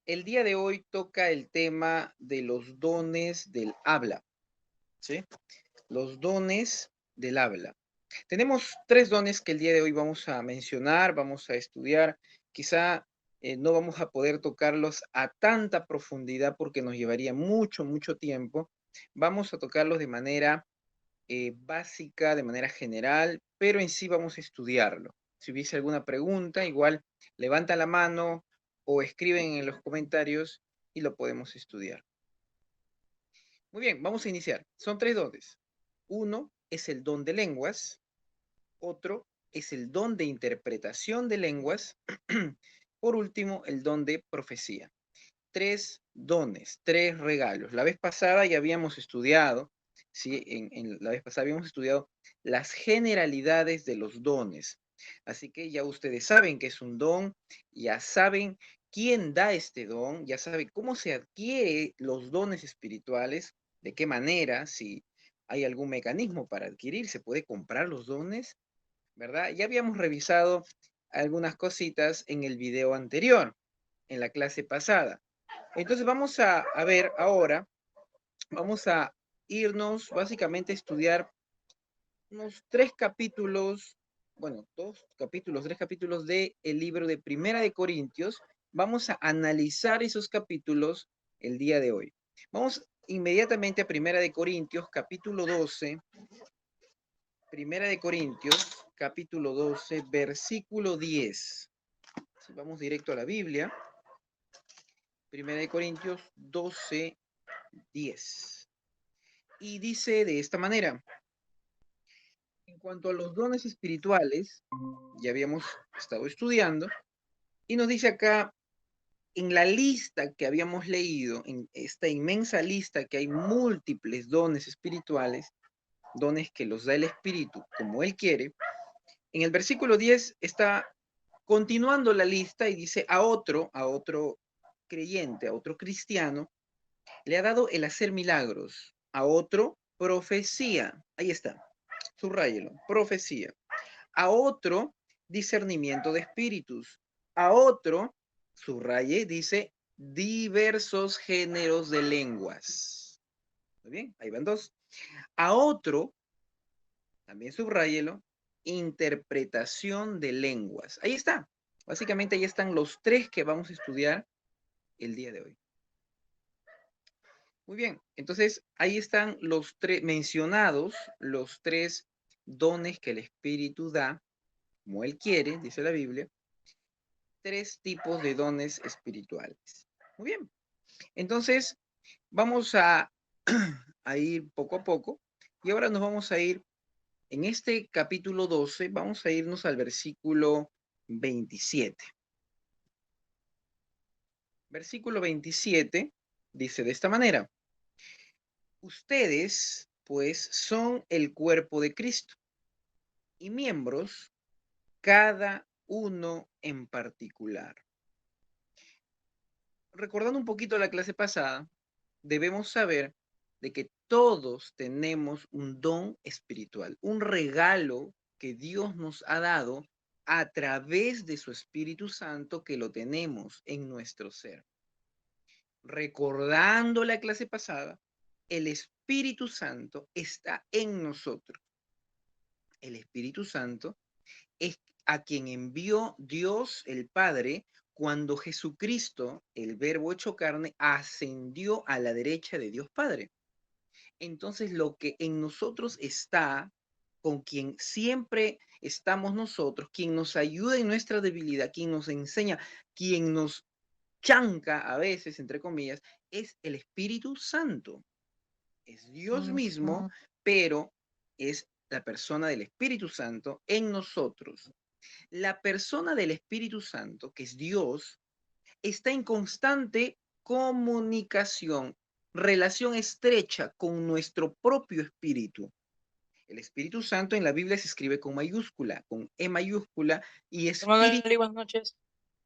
El día de hoy toca el tema de los dones del habla, ¿sí? Los dones del habla. Tenemos tres dones que el día de hoy vamos a mencionar, vamos a estudiar. Quizá no vamos a poder tocarlos a tanta profundidad porque nos llevaría mucho tiempo. Vamos a tocarlos de manera básica, de manera general, pero en sí vamos a estudiarlo. Si hubiese alguna pregunta, igual levanta la mano o escriben en los comentarios y lo podemos estudiar. Muy bien, vamos a iniciar. Son tres dones. Uno es el don de lenguas, otro es el don de interpretación de lenguas, por último, el don de profecía. Tres dones, tres regalos. La vez pasada ya habíamos estudiado, ¿sí? La vez pasada habíamos estudiado las generalidades de los dones. Así que ya ustedes saben que es un don, ya saben quién da este don, ya saben cómo se adquiere los dones espirituales, de qué manera, si hay algún mecanismo para adquirir, se puede comprar los dones, ¿verdad? Ya habíamos revisado algunas cositas en el video anterior, en la clase pasada. Entonces vamos a ver ahora, vamos a irnos básicamente a estudiar unos tres capítulos, bueno, tres capítulos del libro de Primera de Corintios. Vamos a analizar esos capítulos el día de hoy. Vamos inmediatamente a Primera de Corintios, capítulo 12. Primera de Corintios, capítulo 12, versículo 10. Si vamos directo a la Biblia. Primera de Corintios 12, 10. Y dice de esta manera: en cuanto a los dones espirituales, ya habíamos estado estudiando, y nos dice acá, en la lista que habíamos leído, en esta inmensa lista que hay múltiples dones espirituales, dones que los da el Espíritu como Él quiere, en el versículo 10 está continuando la lista y dice a otro creyente, a otro cristiano, le ha dado el hacer milagros, a otro profecía, ahí está, subráyelo, profecía, a otro discernimiento de espíritus, a otro, subraye, dice diversos géneros de lenguas. Muy bien, ahí van dos. A otro, también subráyelo, interpretación de lenguas. Ahí está. Básicamente ahí están los tres que vamos a estudiar el día de hoy. Muy bien, entonces ahí están los tres mencionados, los tres dones que el Espíritu da, como Él quiere, dice la Biblia, tres tipos de dones espirituales. Muy bien, entonces vamos a ir poco a poco y ahora nos vamos a ir en este capítulo 12, vamos a irnos al versículo 27. Versículo 27 dice de esta manera: ustedes, pues, son el cuerpo de Cristo y miembros cada uno en particular. Recordando un poquito la clase pasada, debemos saber de que todos tenemos un don espiritual, un regalo que Dios nos ha dado a través de su Espíritu Santo que lo tenemos en nuestro ser. Recordando la clase pasada, el Espíritu Santo está en nosotros. El Espíritu Santo es a quien envió Dios el Padre cuando Jesucristo, el Verbo hecho carne, ascendió a la derecha de Dios Padre. Entonces lo que en nosotros está, con quien siempre estamos nosotros, quien nos ayuda en nuestra debilidad, quien nos enseña, quien nos chanca a veces, entre comillas, es el Espíritu Santo. Es Dios mismo, pero es la persona del Espíritu Santo en nosotros. La persona del Espíritu Santo, que es Dios, está en constante comunicación, relación estrecha con nuestro propio espíritu. El Espíritu Santo en la Biblia se escribe con mayúscula, con E mayúscula, y Hermano espíritu. Eli, buenas noches.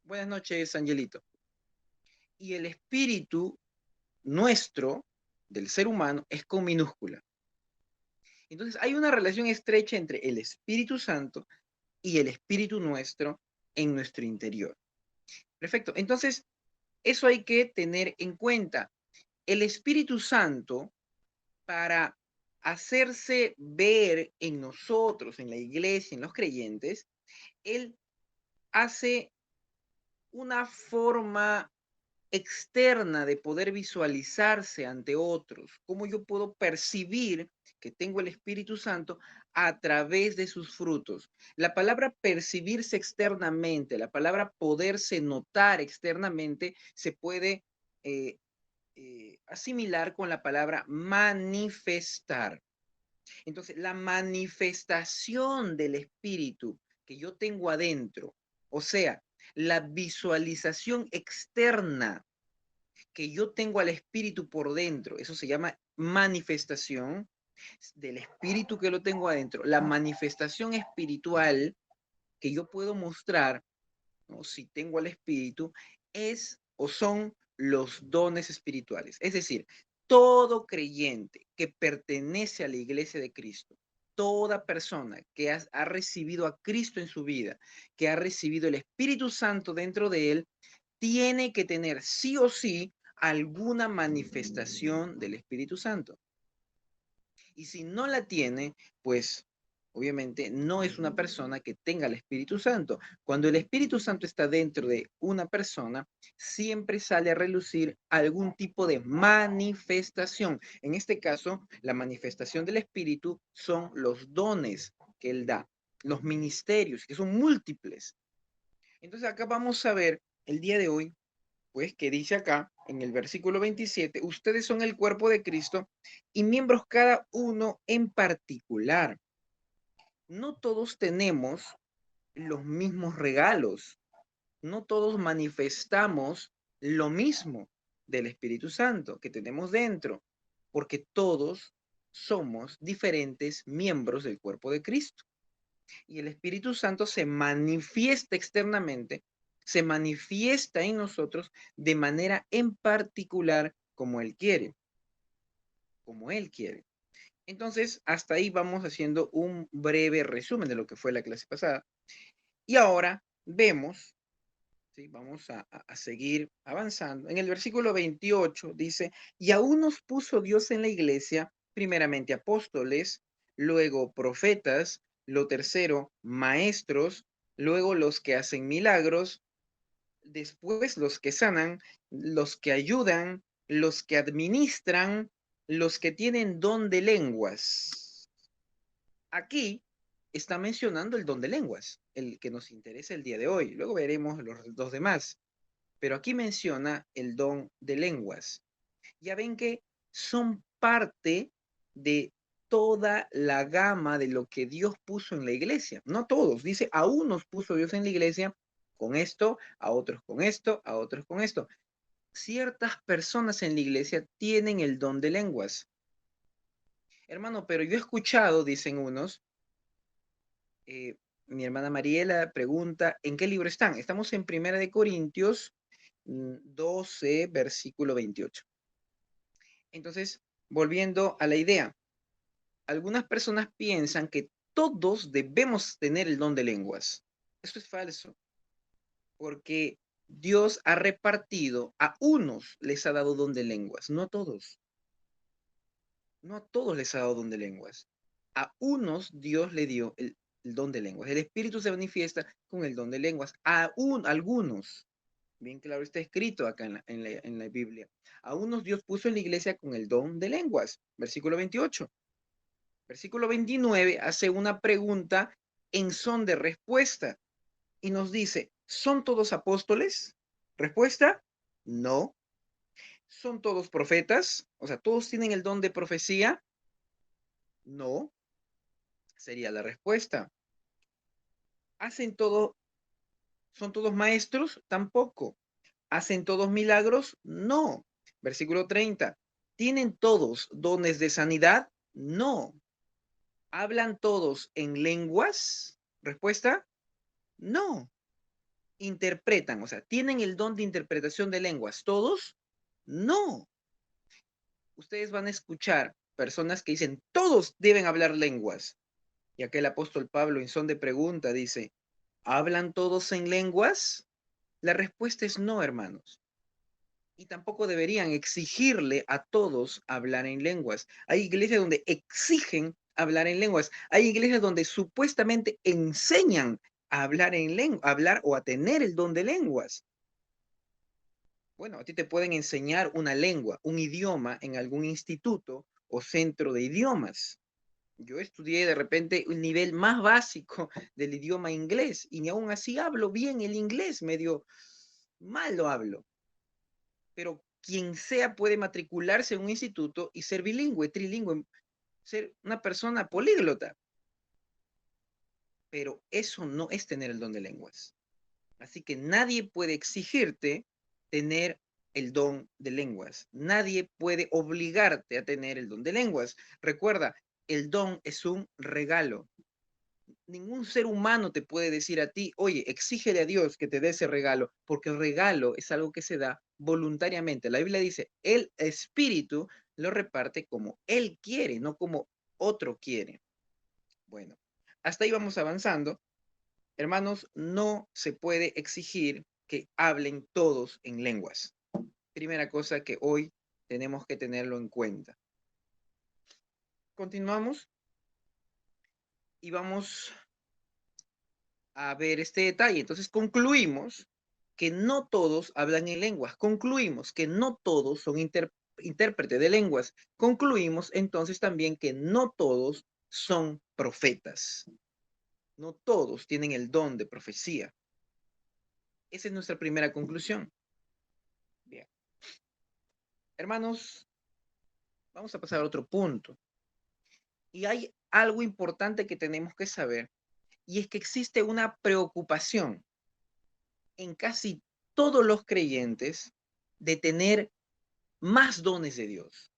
Buenas noches, Angelito. Y el espíritu nuestro, del ser humano, es con minúscula. Entonces hay una relación estrecha entre el Espíritu Santo y el espíritu nuestro en nuestro interior. Perfecto. Entonces, eso hay que tener en cuenta. El Espíritu Santo, para hacerse ver en nosotros, en la iglesia, en los creyentes, Él hace una forma externa de poder visualizarse ante otros. ¿Cómo yo puedo percibir que tengo el Espíritu Santo? A través de sus frutos. La palabra percibirse externamente, la palabra poderse notar externamente, se puede asimilar con la palabra manifestar. Entonces, la manifestación del Espíritu que yo tengo adentro, o sea, la visualización externa que yo tengo al Espíritu por dentro, eso se llama manifestación del Espíritu que lo tengo adentro. La manifestación espiritual que yo puedo mostrar, ¿no? Si tengo al Espíritu, es o son los dones espirituales. Es decir, todo creyente que pertenece a la iglesia de Cristo, toda persona que ha recibido a Cristo en su vida, que ha recibido el Espíritu Santo dentro de él, tiene que tener sí o sí alguna manifestación del Espíritu Santo. Y si no la tiene, pues obviamente no es una persona que tenga el Espíritu Santo. Cuando el Espíritu Santo está dentro de una persona, siempre sale a relucir algún tipo de manifestación. En este caso, la manifestación del Espíritu son los dones que Él da, los ministerios, que son múltiples. Entonces acá vamos a ver el día de hoy pues que dice acá en el versículo 27, ustedes son el cuerpo de Cristo y miembros cada uno en particular. No todos tenemos los mismos regalos, no todos manifestamos lo mismo del Espíritu Santo que tenemos dentro, porque todos somos diferentes miembros del cuerpo de Cristo. Y el Espíritu Santo se manifiesta externamente, se manifiesta en nosotros de manera en particular como Él quiere, como Él quiere. Entonces, hasta ahí vamos haciendo un breve resumen de lo que fue la clase pasada. Y ahora vemos, ¿sí? Vamos a seguir avanzando. En el versículo 28 dice, y aún nos puso Dios en la iglesia, primeramente apóstoles, luego profetas, lo tercero, maestros, luego los que hacen milagros, después los que sanan, los que ayudan, los que administran, los que tienen don de lenguas. Aquí está mencionando el don de lenguas, el que nos interesa el día de hoy. Luego veremos los dos demás. Pero aquí menciona el don de lenguas. Ya ven que son parte de toda la gama de lo que Dios puso en la iglesia. No todos, dice, a unos puso Dios en la iglesia con esto, a otros con esto, a otros con esto. Ciertas personas en la iglesia tienen el don de lenguas. Hermano, pero yo he escuchado, dicen unos, mi hermana Mariela pregunta, ¿en qué libro están? Estamos en Primera de Corintios 12, versículo 28. Entonces, volviendo a la idea, algunas personas piensan que todos debemos tener el don de lenguas. Eso es falso, porque Dios ha repartido, a unos les ha dado don de lenguas, no a todos. No a todos les ha dado don de lenguas. A unos Dios le dio el don de lenguas. El Espíritu se manifiesta con el don de lenguas. A algunos, bien claro está escrito acá en la Biblia, a unos Dios puso en la iglesia con el don de lenguas. Versículo 28. Versículo 29 hace una pregunta en son de respuesta y nos dice, ¿son todos apóstoles? Respuesta, no. ¿Son todos profetas? O sea, ¿todos tienen el don de profecía? No, sería la respuesta. ¿Hacen todo? ¿Son todos maestros? Tampoco. ¿Hacen todos milagros? No. Versículo 30. ¿Tienen todos dones de sanidad? No. ¿Hablan todos en lenguas? Respuesta, no. ¿Interpretan? O sea, ¿tienen el don de interpretación de lenguas? ¿Todos? No. Ustedes van a escuchar personas que dicen, todos deben hablar lenguas. Y aquel apóstol Pablo, en son de pregunta, dice, ¿hablan todos en lenguas? La respuesta es no, hermanos. Y tampoco deberían exigirle a todos hablar en lenguas. Hay iglesias donde exigen hablar en lenguas. Hay iglesias donde supuestamente enseñan a hablar en lengua, hablar o a tener el don de lenguas. Bueno, a ti te pueden enseñar una lengua, un idioma en algún instituto o centro de idiomas. Yo estudié de repente un nivel más básico del idioma inglés y ni aún así hablo bien el inglés, medio mal lo hablo. Pero quien sea puede matricularse en un instituto y ser bilingüe, trilingüe, ser una persona políglota. Pero eso no es tener el don de lenguas. Así que nadie puede exigirte tener el don de lenguas. Nadie puede obligarte a tener el don de lenguas. Recuerda, el don es un regalo. Ningún ser humano te puede decir a ti, oye, exígele a Dios que te dé ese regalo, porque el regalo es algo que se da voluntariamente. La Biblia dice, el Espíritu lo reparte como Él quiere, no como otro quiere. Bueno, hasta ahí vamos avanzando. Hermanos, no se puede exigir que hablen todos en lenguas. Primera cosa que hoy tenemos que tenerlo en cuenta. Continuamos y vamos a ver este detalle. Entonces concluimos que no todos hablan en lenguas. Concluimos que no todos son intérpretes de lenguas. Concluimos entonces también que no todos son profetas. No todos tienen el don de profecía. Esa es nuestra primera conclusión. Bien. Hermanos, vamos a pasar a otro punto. Y hay algo importante que tenemos que saber, y es que existe una preocupación en casi todos los creyentes de tener más dones de Dios.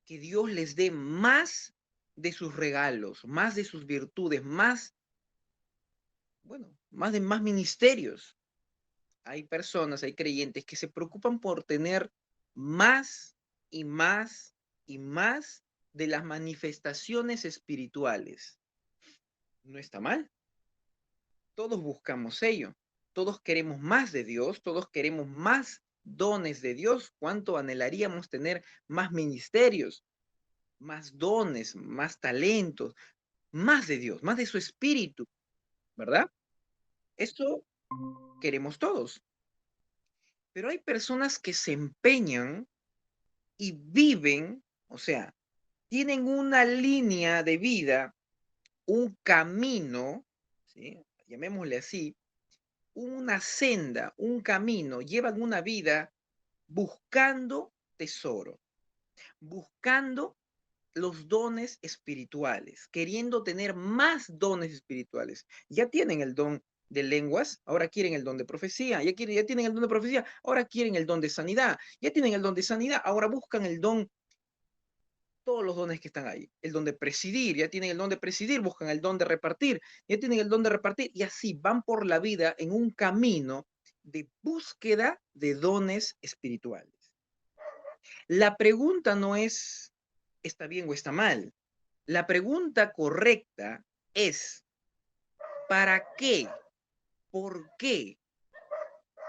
Que Dios les dé más de sus regalos, más de sus virtudes, más, bueno, más ministerios. Hay personas, hay creyentes que se preocupan por tener más y más y más de las manifestaciones espirituales. No está mal. Todos buscamos ello. Todos queremos más de Dios, todos queremos más dones de Dios. ¿Cuánto anhelaríamos tener más ministerios, más dones, más talentos, más de Dios, más de su espíritu, ¿verdad? Esto queremos todos. Pero hay personas que se empeñan y viven, o sea, tienen una línea de vida, un camino, ¿sí? Llamémosle así, una senda, un camino, llevan una vida buscando tesoro, buscando los dones espirituales, queriendo tener más dones espirituales. Ya tienen el don de lenguas, ahora quieren el don de profecía, ya tienen el don de profecía, ahora quieren el don de sanidad, ya tienen el don de sanidad, ahora buscan el don, todos los dones que están ahí, el don de presidir, ya tienen el don de presidir, buscan el don de repartir, ya tienen el don de repartir, y así van por la vida en un camino de búsqueda de dones espirituales. La pregunta no es, ¿está bien o está mal? La pregunta correcta es, ¿para qué? ¿Por qué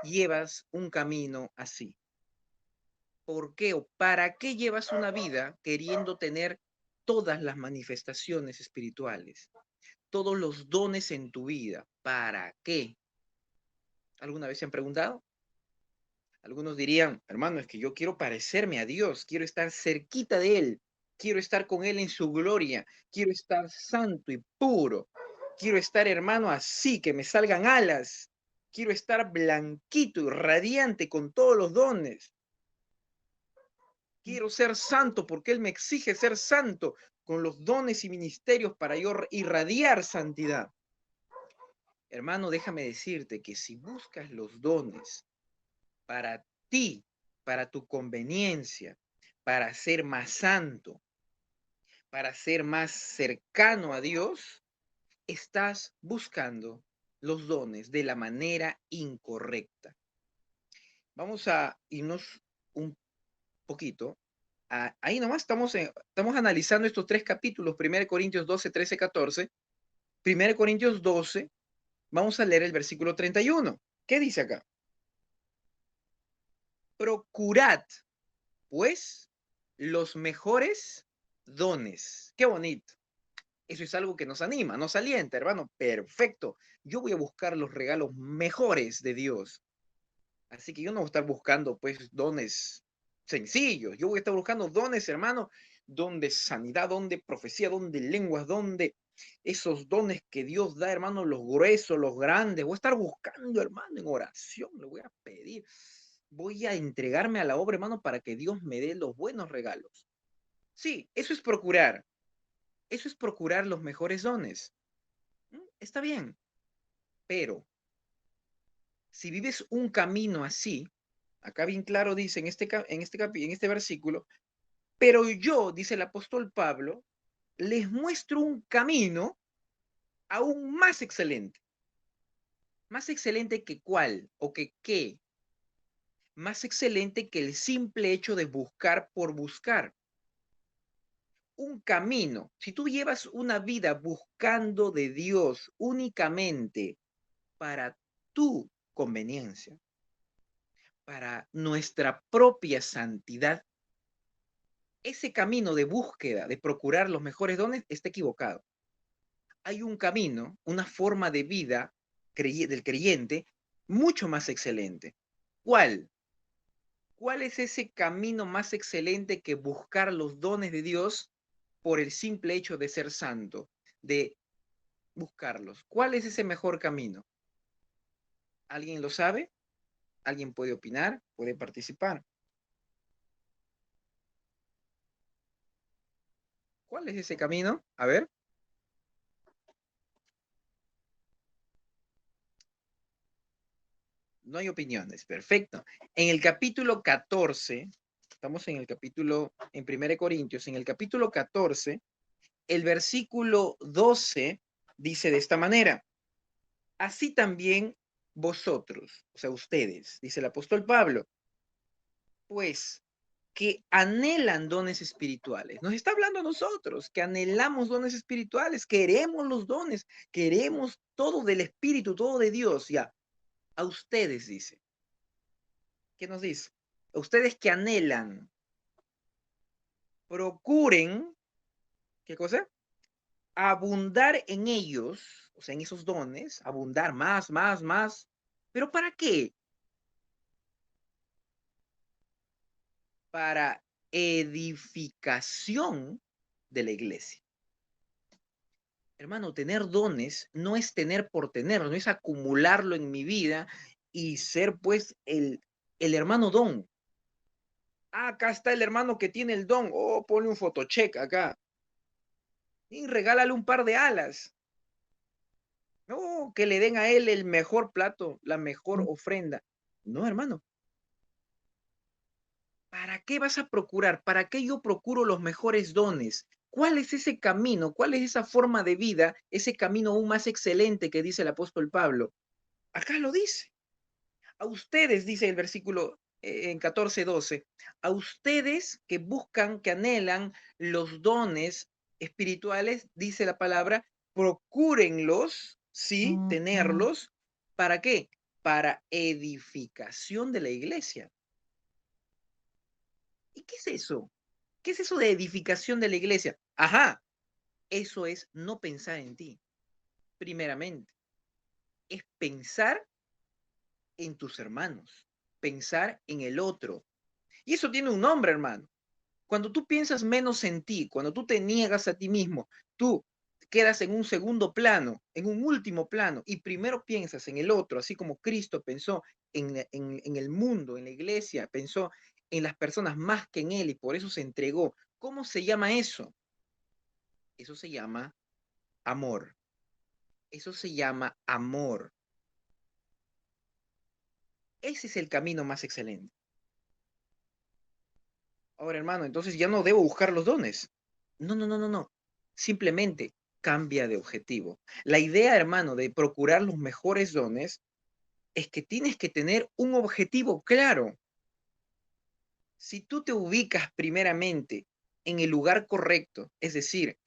llevas un camino así? ¿Por qué o para qué llevas una vida queriendo tener todas las manifestaciones espirituales, todos los dones en tu vida? ¿Para qué? ¿Alguna vez se han preguntado? Algunos dirían, hermano, es que yo quiero parecerme a Dios, quiero estar cerquita de Él, quiero estar con Él en su gloria, quiero estar santo y puro, quiero estar, hermano, así, que me salgan alas, quiero estar blanquito y radiante con todos los dones, quiero ser santo porque Él me exige ser santo con los dones y ministerios para yo irradiar santidad. Hermano, déjame decirte que si buscas los dones para ti, para tu conveniencia, para ser más santo, para ser más cercano a Dios, estás buscando los dones de la manera incorrecta. Vamos a irnos un poquito. Ahí nomás estamos analizando estos tres capítulos, 1 Corintios 12, 13, 14. 1 Corintios 12, vamos a leer el versículo 31. ¿Qué dice acá? procurad, pues, los mejores dones. Qué bonito. Eso es algo que nos anima, nos alienta, hermano. Perfecto. Yo voy a buscar los regalos mejores de Dios. Así que yo no voy a estar buscando, pues, dones sencillos. Yo voy a estar buscando dones, hermano, don de sanidad, don de profecía, don de lenguas, don de esos dones que Dios da, hermano, los gruesos, los grandes. Voy a estar buscando, hermano, en oración. Le voy a pedir. Voy a entregarme a la obra, hermano, para que Dios me dé los buenos regalos. Sí, eso es procurar. Eso es procurar los mejores dones. Está bien, pero si vives un camino así, acá bien claro dice en este versículo, pero yo, dice el apóstol Pablo, les muestro un camino aún más excelente. Más excelente que cuál o que qué. Más excelente que el simple hecho de buscar por buscar. Un camino. Si tú llevas una vida buscando de Dios únicamente para tu conveniencia, para nuestra propia santidad, ese camino de búsqueda, de procurar los mejores dones, está equivocado. Hay un camino, una forma de vida del creyente mucho más excelente. ¿Cuál? ¿Cuál es ese camino más excelente que buscar los dones de Dios por el simple hecho de ser santo, de buscarlos? ¿Cuál es ese mejor camino? ¿Alguien lo sabe? ¿Alguien puede opinar? ¿Puede participar? ¿Cuál es ese camino? A ver. No hay opiniones, perfecto. En el capítulo 14, estamos en el capítulo, en 1 Corintios, en el capítulo 14, el versículo 12 dice de esta manera, así también vosotros, o sea, ustedes, dice el apóstol Pablo, pues que anhelan dones espirituales. Nos está hablando a nosotros, que anhelamos dones espirituales, queremos los dones, queremos todo del Espíritu, todo de Dios, ya. A ustedes, dice. ¿Qué nos dice? A ustedes que anhelan, procuren, ¿qué cosa? Abundar en ellos, o sea, en esos dones, abundar más, más, más. ¿Pero para qué? Para edificación de la iglesia. Hermano, tener dones no es tener por tener, no es acumularlo en mi vida y ser pues el hermano don. Ah, acá está el hermano que tiene el don. Oh, ponle un photocheck acá. Y regálale un par de alas. No, que le den a él el mejor plato, la mejor ofrenda. No, hermano. ¿Para qué vas a procurar? ¿Para qué yo procuro los mejores dones? ¿Cuál es ese camino? ¿Cuál es esa forma de vida? Ese camino aún más excelente que dice el apóstol Pablo. Acá lo dice. A ustedes, dice el versículo en 14:12, a ustedes que buscan, que anhelan los dones espirituales, dice la palabra, procúrenlos, sí, tenerlos. ¿Para qué? Para edificación de la iglesia. ¿Y qué es eso? ¿Qué es eso de edificación de la iglesia? Ajá, eso es no pensar en ti, primeramente. Es pensar en tus hermanos, pensar en el otro. Y eso tiene un nombre, hermano. Cuando tú piensas menos en ti, cuando tú te niegas a ti mismo, tú quedas en un segundo plano, en un último plano, y primero piensas en el otro, así como Cristo pensó en el mundo, en la iglesia, pensó en las personas más que en él y por eso se entregó. ¿Cómo se llama eso? Eso se llama amor. Eso se llama amor. Ese es el camino más excelente. Ahora, hermano, entonces ya no debo buscar los dones. No, no, no, no, no. Simplemente cambia de objetivo. La idea, hermano, de procurar los mejores dones es que tienes que tener un objetivo claro. Si tú te ubicas primeramente en el lugar correcto, es decir,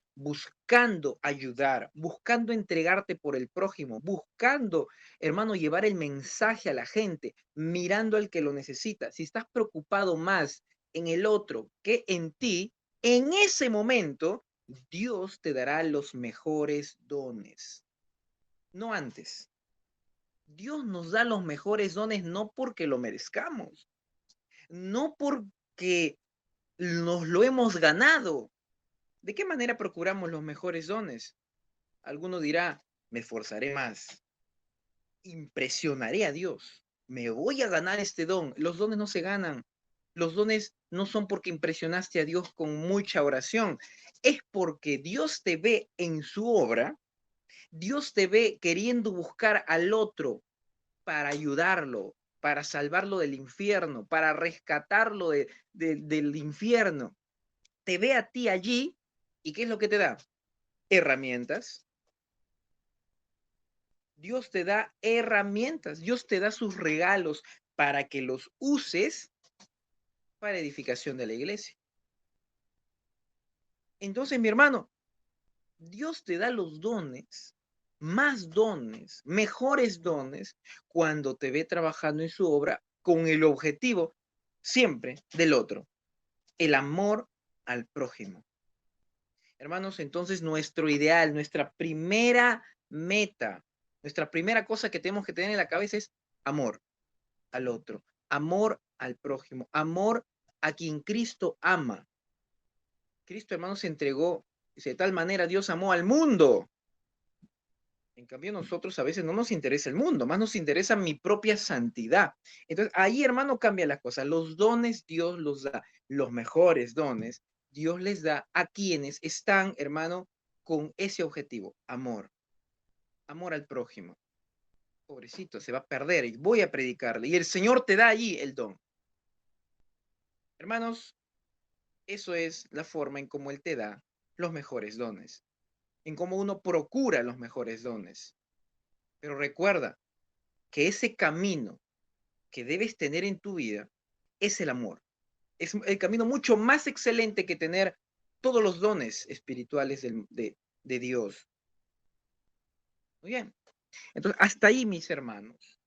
buscando ayudar, buscando entregarte por el prójimo, buscando, hermano, llevar el mensaje a la gente, mirando al que lo necesita. Si estás preocupado más en el otro que en ti, en ese momento Dios te dará los mejores dones, no antes. Dios nos da los mejores dones no porque lo merezcamos, no porque nos lo hemos ganado. ¿De qué manera procuramos los mejores dones? Alguno dirá, me esforzaré más, impresionaré a Dios, me voy a ganar este don. Los dones no se ganan. Los dones no son porque impresionaste a Dios con mucha oración, es porque Dios te ve en su obra, Dios te ve queriendo buscar al otro para ayudarlo, para salvarlo del infierno, para rescatarlo del infierno. Te ve a ti allí y ¿qué es lo que te da? Herramientas. Dios te da herramientas, Dios te da sus regalos para que los uses para edificación de la iglesia. Entonces, mi hermano, Dios te da los dones, más dones, mejores dones, cuando te ve trabajando en su obra con el objetivo siempre del otro, el amor al prójimo. Hermanos, entonces nuestro ideal, nuestra primera meta, nuestra primera cosa que tenemos que tener en la cabeza es amor al otro, amor al prójimo, amor a quien Cristo ama. Cristo, hermanos, se entregó, de tal manera Dios amó al mundo. En cambio, nosotros a veces no nos interesa el mundo, más nos interesa mi propia santidad. Entonces, ahí, hermano, cambia la cosa. Los dones Dios los da, los mejores dones Dios les da a quienes están, hermano, con ese objetivo, amor, amor al prójimo. Pobrecito, se va a perder y voy a predicarle. Y el Señor te da allí el don. Hermanos, eso es la forma en cómo Él te da los mejores dones, en cómo uno procura los mejores dones. Pero recuerda que ese camino que debes tener en tu vida es el amor. Es el camino mucho más excelente que tener todos los dones espirituales de Dios. Muy bien. Entonces, hasta ahí, mis hermanos,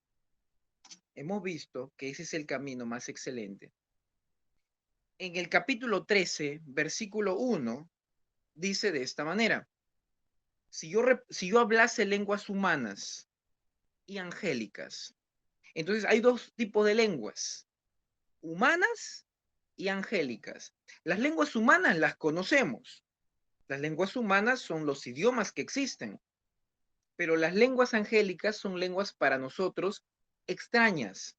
hemos visto que ese es el camino más excelente. En el capítulo 13, versículo 1, dice de esta manera: si yo hablase lenguas humanas y angélicas, entonces hay dos tipos de lenguas, humanas y angélicas. Las lenguas humanas las conocemos. Las lenguas humanas son los idiomas que existen, pero las lenguas angélicas son lenguas para nosotros extrañas.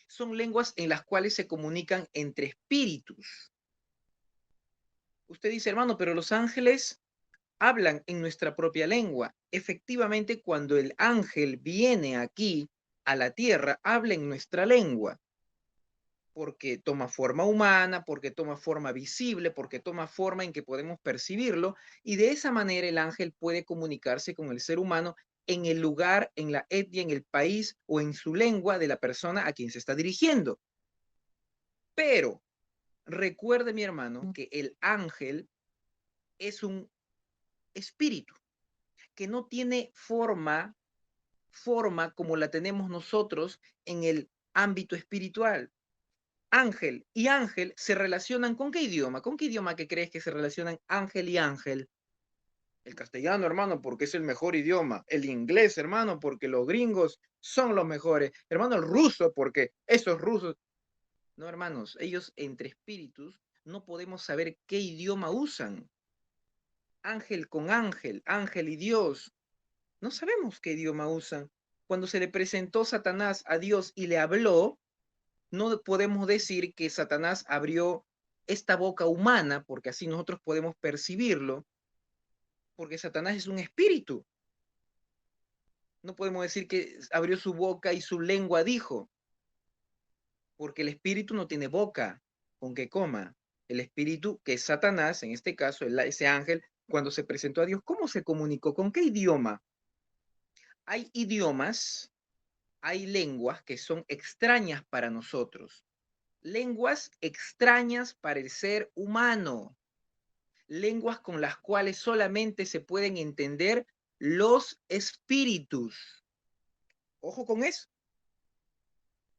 Son lenguas en las cuales se comunican entre espíritus. Usted dice, hermano, pero los ángeles hablan en nuestra propia lengua. Efectivamente, cuando el ángel viene aquí a la tierra, habla en nuestra lengua, porque toma forma humana, porque toma forma visible, porque toma forma en que podemos percibirlo, y de esa manera el ángel puede comunicarse con el ser humano en el lugar, en la etnia, en el país o en su lengua de la persona a quien se está dirigiendo. Pero recuerde, mi hermano, que el ángel es un espíritu que no tiene forma como la tenemos nosotros en el ámbito espiritual. Ángel y ángel se relacionan ¿con qué idioma? ¿Con qué idioma que crees que se relacionan ángel y ángel? El castellano, hermano, porque es el mejor idioma. El inglés, hermano, porque los gringos son los mejores. Hermano, el ruso, porque esos rusos. No, hermanos, ellos entre espíritus no podemos saber qué idioma usan. Ángel con ángel, ángel y Dios. No sabemos qué idioma usan. Cuando se le presentó Satanás a Dios y le habló, no podemos decir que Satanás abrió esta boca humana, porque así nosotros podemos percibirlo, porque Satanás es un espíritu. No podemos decir que abrió su boca y su lengua dijo, porque el espíritu no tiene boca con que coma. El espíritu, que es Satanás, en este caso, ese ángel, cuando se presentó a Dios, ¿cómo se comunicó? ¿Con qué idioma? Hay idiomas, hay lenguas que son extrañas para nosotros, lenguas extrañas para el ser humano. lenguas con las cuales solamente se pueden entender los espíritus. Ojo con eso.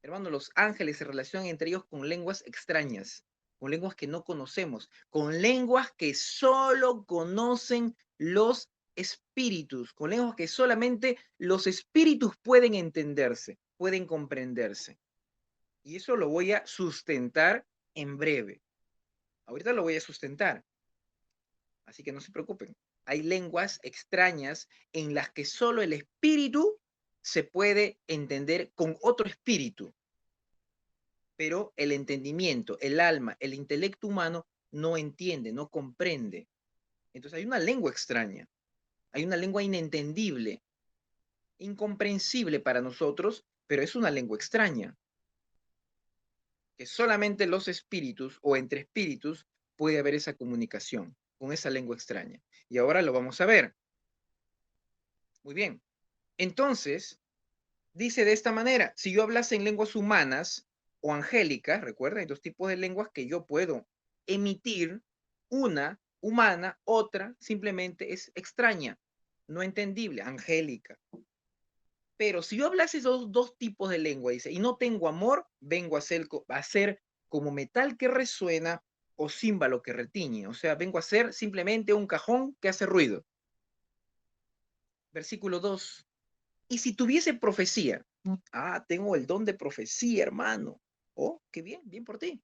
Hermano, los ángeles se relacionan entre ellos con lenguas extrañas, con lenguas que no conocemos, con lenguas que solo conocen los espíritus, con lenguas que solamente los espíritus pueden entenderse, pueden comprenderse. Y eso lo voy a sustentar en breve. Ahorita lo voy a sustentar, así que no se preocupen. Hay lenguas extrañas en las que solo el espíritu se puede entender con otro espíritu, pero el entendimiento, el alma, el intelecto humano no entiende, no comprende. Entonces hay una lengua extraña, hay una lengua inentendible, incomprensible para nosotros, pero es una lengua extraña, que solamente los espíritus o entre espíritus puede haber esa comunicación con esa lengua extraña. Y ahora lo vamos a ver. Muy bien. Entonces, dice de esta manera, si yo hablase en lenguas humanas o angélicas, recuerda, hay dos tipos de lenguas que yo puedo emitir, una humana, otra simplemente es extraña, no entendible, angélica. Pero si yo hablase esos dos tipos de lengua, dice, y no tengo amor, vengo a ser como metal que resuena o címbalo que retiñe. O sea, vengo a ser simplemente un cajón que hace ruido. Versículo 2. Y si tuviese profecía, tengo el don de profecía, hermano. Oh, qué bien, bien por ti.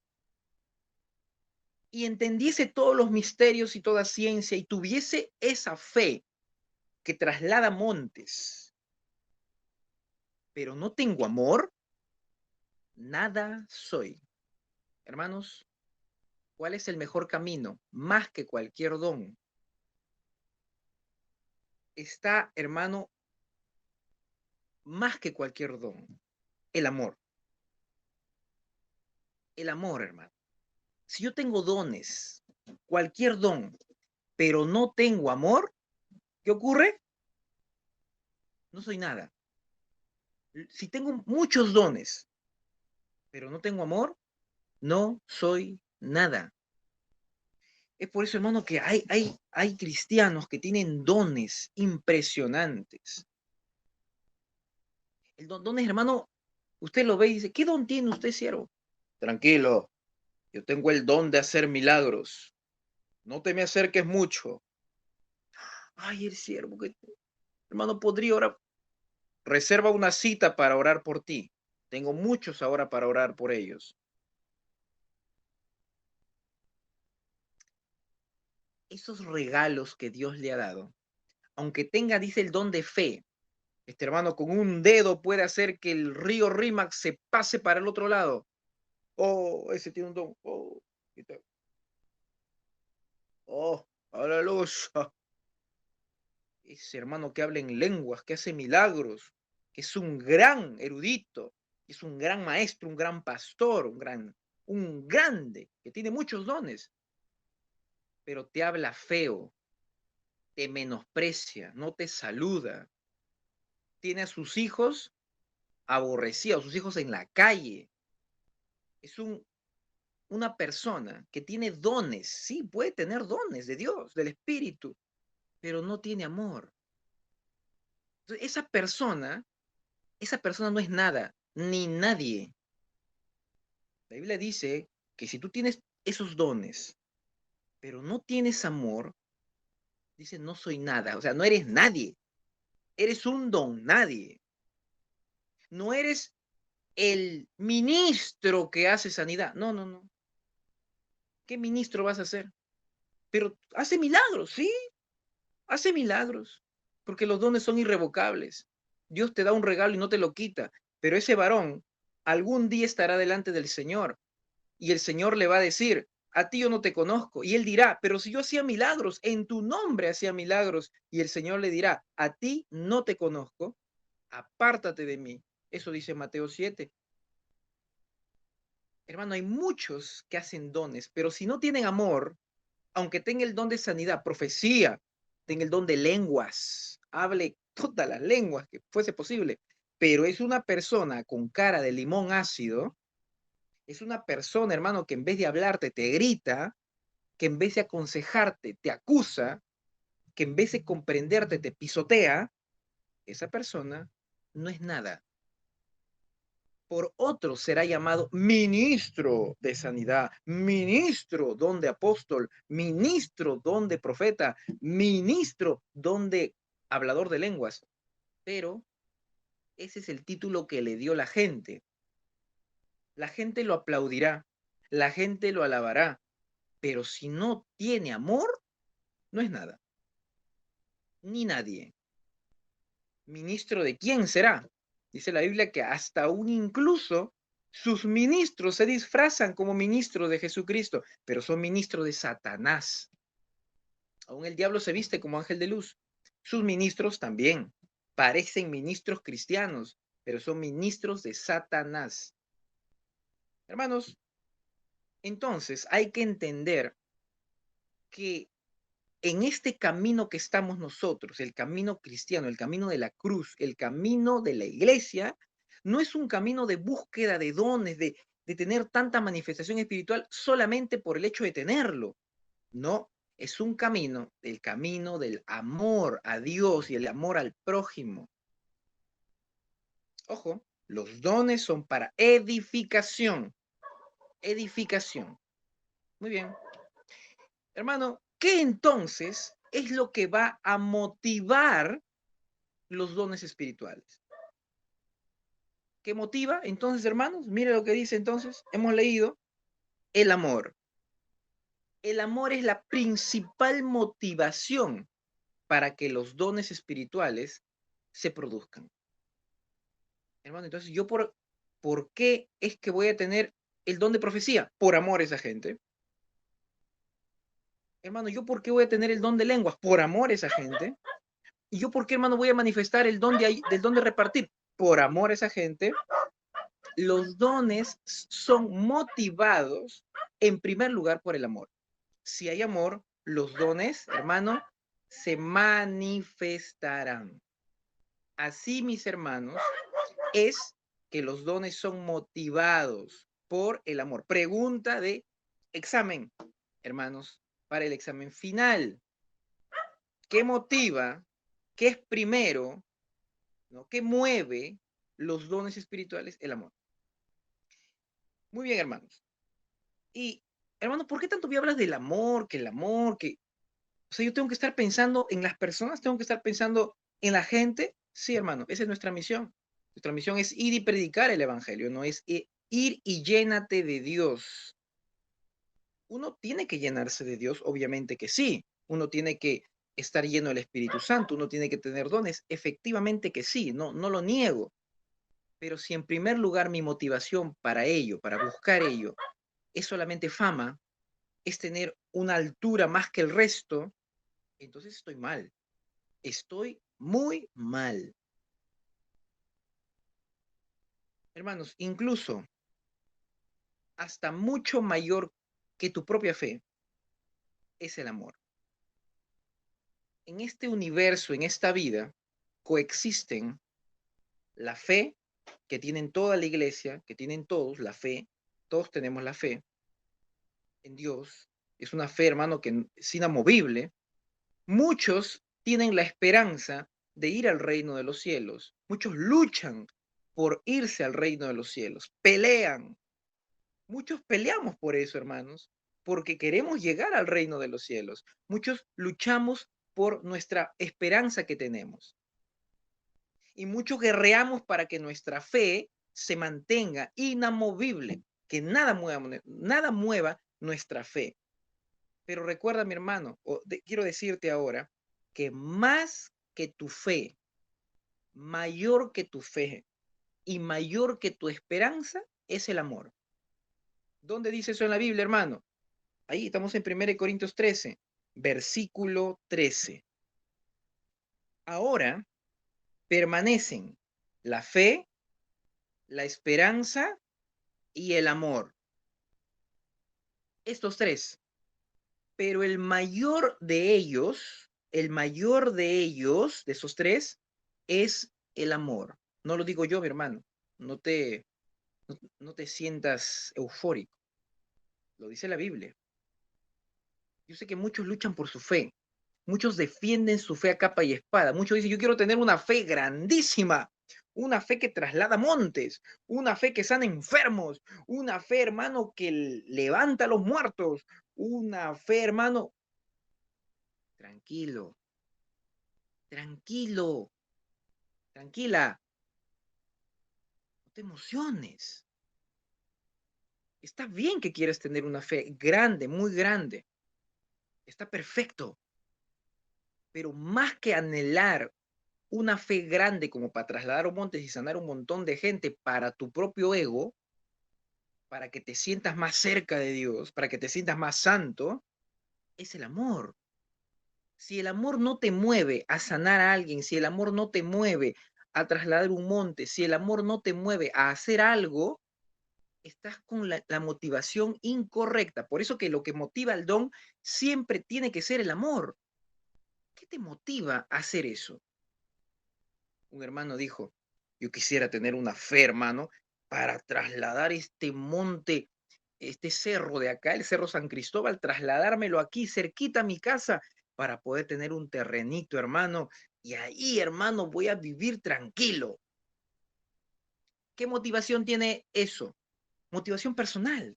Y entendiese todos los misterios y toda ciencia y tuviese esa fe que traslada montes, pero no tengo amor, nada soy. Hermanos, ¿cuál es el mejor camino? Más que cualquier don. Está, hermano, más que cualquier don. El amor. El amor, hermano. Si yo tengo dones, cualquier don, pero no tengo amor, ¿qué ocurre? No soy nada. Si tengo muchos dones, pero no tengo amor, no soy nada. Es por eso, hermano, que hay cristianos que tienen dones impresionantes. El don es, hermano, usted lo ve y dice, ¿qué don tiene usted, siervo? Tranquilo, yo tengo el don de hacer milagros. No te me acerques mucho. Ay, el siervo, que hermano, podría orar. Reserva una cita para orar por ti. Tengo muchos ahora para orar por ellos. Esos regalos que Dios le ha dado, aunque tenga, dice, el don de fe, este hermano con un dedo puede hacer que el río Rímac se pase para el otro lado. Oh, ese tiene un don. Oh, oh, aleluya. Ese hermano que habla en lenguas, que hace milagros, que es un gran erudito, que es un gran maestro, un gran pastor, un grande, que tiene muchos dones, pero te habla feo, te menosprecia, no te saluda, tiene a sus hijos aborrecidos, a sus hijos en la calle. Es una persona que tiene dones, sí, puede tener dones de Dios, del Espíritu, pero no tiene amor. Entonces, esa persona no es nada, ni nadie. La Biblia dice que si tú tienes esos dones, pero no tienes amor, dice no soy nada, o sea, no eres nadie, eres un don nadie. No eres el ministro que hace sanidad. No, no, no. ¿Qué ministro vas a hacer? Pero hace milagros, sí, hace milagros, porque los dones son irrevocables. Dios te da un regalo y no te lo quita, pero ese varón algún día estará delante del Señor y el Señor le va a decir, a ti yo no te conozco. Y él dirá, pero si yo hacía milagros, en tu nombre hacía milagros. Y el Señor le dirá, a ti no te conozco, apártate de mí. Eso dice Mateo 7. Hermano, hay muchos que hacen dones, pero si no tienen amor, aunque tenga el don de sanidad, profecía, tenga el don de lenguas, hable todas las lenguas que fuese posible, pero es una persona con cara de limón ácido, es una persona, hermano, que en vez de hablarte te grita, que en vez de aconsejarte te acusa, que en vez de comprenderte te pisotea, esa persona no es nada. Por otro será llamado ministro de sanidad, ministro don de apóstol, ministro don de profeta, ministro don de hablador de lenguas. Pero ese es el título que le dio la gente. La gente lo aplaudirá, la gente lo alabará, pero si no tiene amor, no es nada, ni nadie. ¿Ministro de quién será? Dice la Biblia que hasta aún incluso sus ministros se disfrazan como ministros de Jesucristo, pero son ministros de Satanás. Aún el diablo se viste como ángel de luz. Sus ministros también parecen ministros cristianos, pero son ministros de Satanás. Hermanos, entonces hay que entender que en este camino que estamos nosotros, el camino cristiano, el camino de la cruz, el camino de la iglesia, no es un camino de búsqueda de dones, de tener tanta manifestación espiritual solamente por el hecho de tenerlo. No, es un camino, el camino del amor a Dios y el amor al prójimo. Ojo, los dones son para edificación. Edificación. Muy bien. Hermano, ¿qué entonces es lo que va a motivar los dones espirituales? ¿Qué motiva? Entonces, hermanos, mire lo que dice entonces. Hemos leído el amor. El amor es la principal motivación para que los dones espirituales se produzcan. Hermano, entonces ¿por qué es que voy a tener el don de profecía? Por amor a esa gente. Hermano, ¿yo por qué voy a tener el don de lenguas? Por amor a esa gente. ¿Y yo por qué, hermano, voy a manifestar el don del don de repartir? Por amor a esa gente. Los dones son motivados en primer lugar por el amor. Si hay amor, los dones, hermano, se manifestarán. Así, mis hermanos, es que los dones son motivados por el amor. Pregunta de examen, hermanos, para el examen final. ¿Qué motiva? ¿Qué es primero? ¿No? ¿Qué mueve los dones espirituales? El amor. Muy bien, hermanos. Y, hermano, ¿por qué tanto me hablas del amor, que el amor, que... O sea, yo tengo que estar pensando en las personas, tengo que estar pensando en la gente. Sí, hermano, esa es nuestra misión. Nuestra misión es ir y predicar el evangelio, no es ir y llénate de Dios. Uno tiene que llenarse de Dios, obviamente que sí. Uno tiene que estar lleno del Espíritu Santo, uno tiene que tener dones, efectivamente que sí, no lo niego. Pero si en primer lugar mi motivación para ello, para buscar ello, es solamente fama, es tener una altura más que el resto, entonces estoy mal. Estoy muy mal. Hermanos, incluso hasta mucho mayor que tu propia fe es el amor. En este universo, en esta vida, coexisten la fe que tienen toda la iglesia, que tienen todos la fe, todos tenemos la fe en Dios. Es una fe, hermano, que es inamovible. Muchos tienen la esperanza de ir al reino de los cielos. Muchos luchan por irse al reino de los cielos. Pelean. Muchos peleamos por eso, hermanos, porque queremos llegar al reino de los cielos. Muchos luchamos por nuestra esperanza que tenemos. Y muchos guerreamos para que nuestra fe se mantenga inamovible, que nada mueva nuestra fe. Pero recuerda, mi hermano, quiero decirte ahora que más que tu fe, mayor que tu fe y mayor que tu esperanza es el amor. ¿Dónde dice eso en la Biblia, hermano? Ahí estamos en 1 Corintios 13, versículo 13. Ahora permanecen la fe, la esperanza y el amor. Estos tres. Pero de esos tres, es el amor. No lo digo yo, mi hermano. No te, no te sientas eufórico. Lo dice la Biblia. Yo sé que muchos luchan por su fe. Muchos defienden su fe a capa y espada. Muchos dicen, yo quiero tener una fe grandísima, una fe que traslada montes, una fe que sana enfermos, una fe, hermano, que levanta a los muertos, una fe, hermano. Tranquilo, tranquilo, tranquila, no te emociones. Está bien que quieras tener una fe grande, muy grande. Está perfecto. Pero más que anhelar una fe grande como para trasladar un monte y sanar un montón de gente para tu propio ego, para que te sientas más cerca de Dios, para que te sientas más santo, es el amor. Si el amor no te mueve a sanar a alguien, si el amor no te mueve a trasladar un monte, si el amor no te mueve a hacer algo, estás con la motivación incorrecta. Por eso que lo que motiva al don siempre tiene que ser el amor. ¿Qué te motiva a hacer eso? Un hermano dijo, yo quisiera tener una fe, hermano, para trasladar este monte, este cerro de acá, el Cerro San Cristóbal, trasladármelo aquí, cerquita a mi casa, para poder tener un terrenito, hermano, y ahí, hermano, voy a vivir tranquilo. ¿Qué motivación tiene eso? Motivación personal.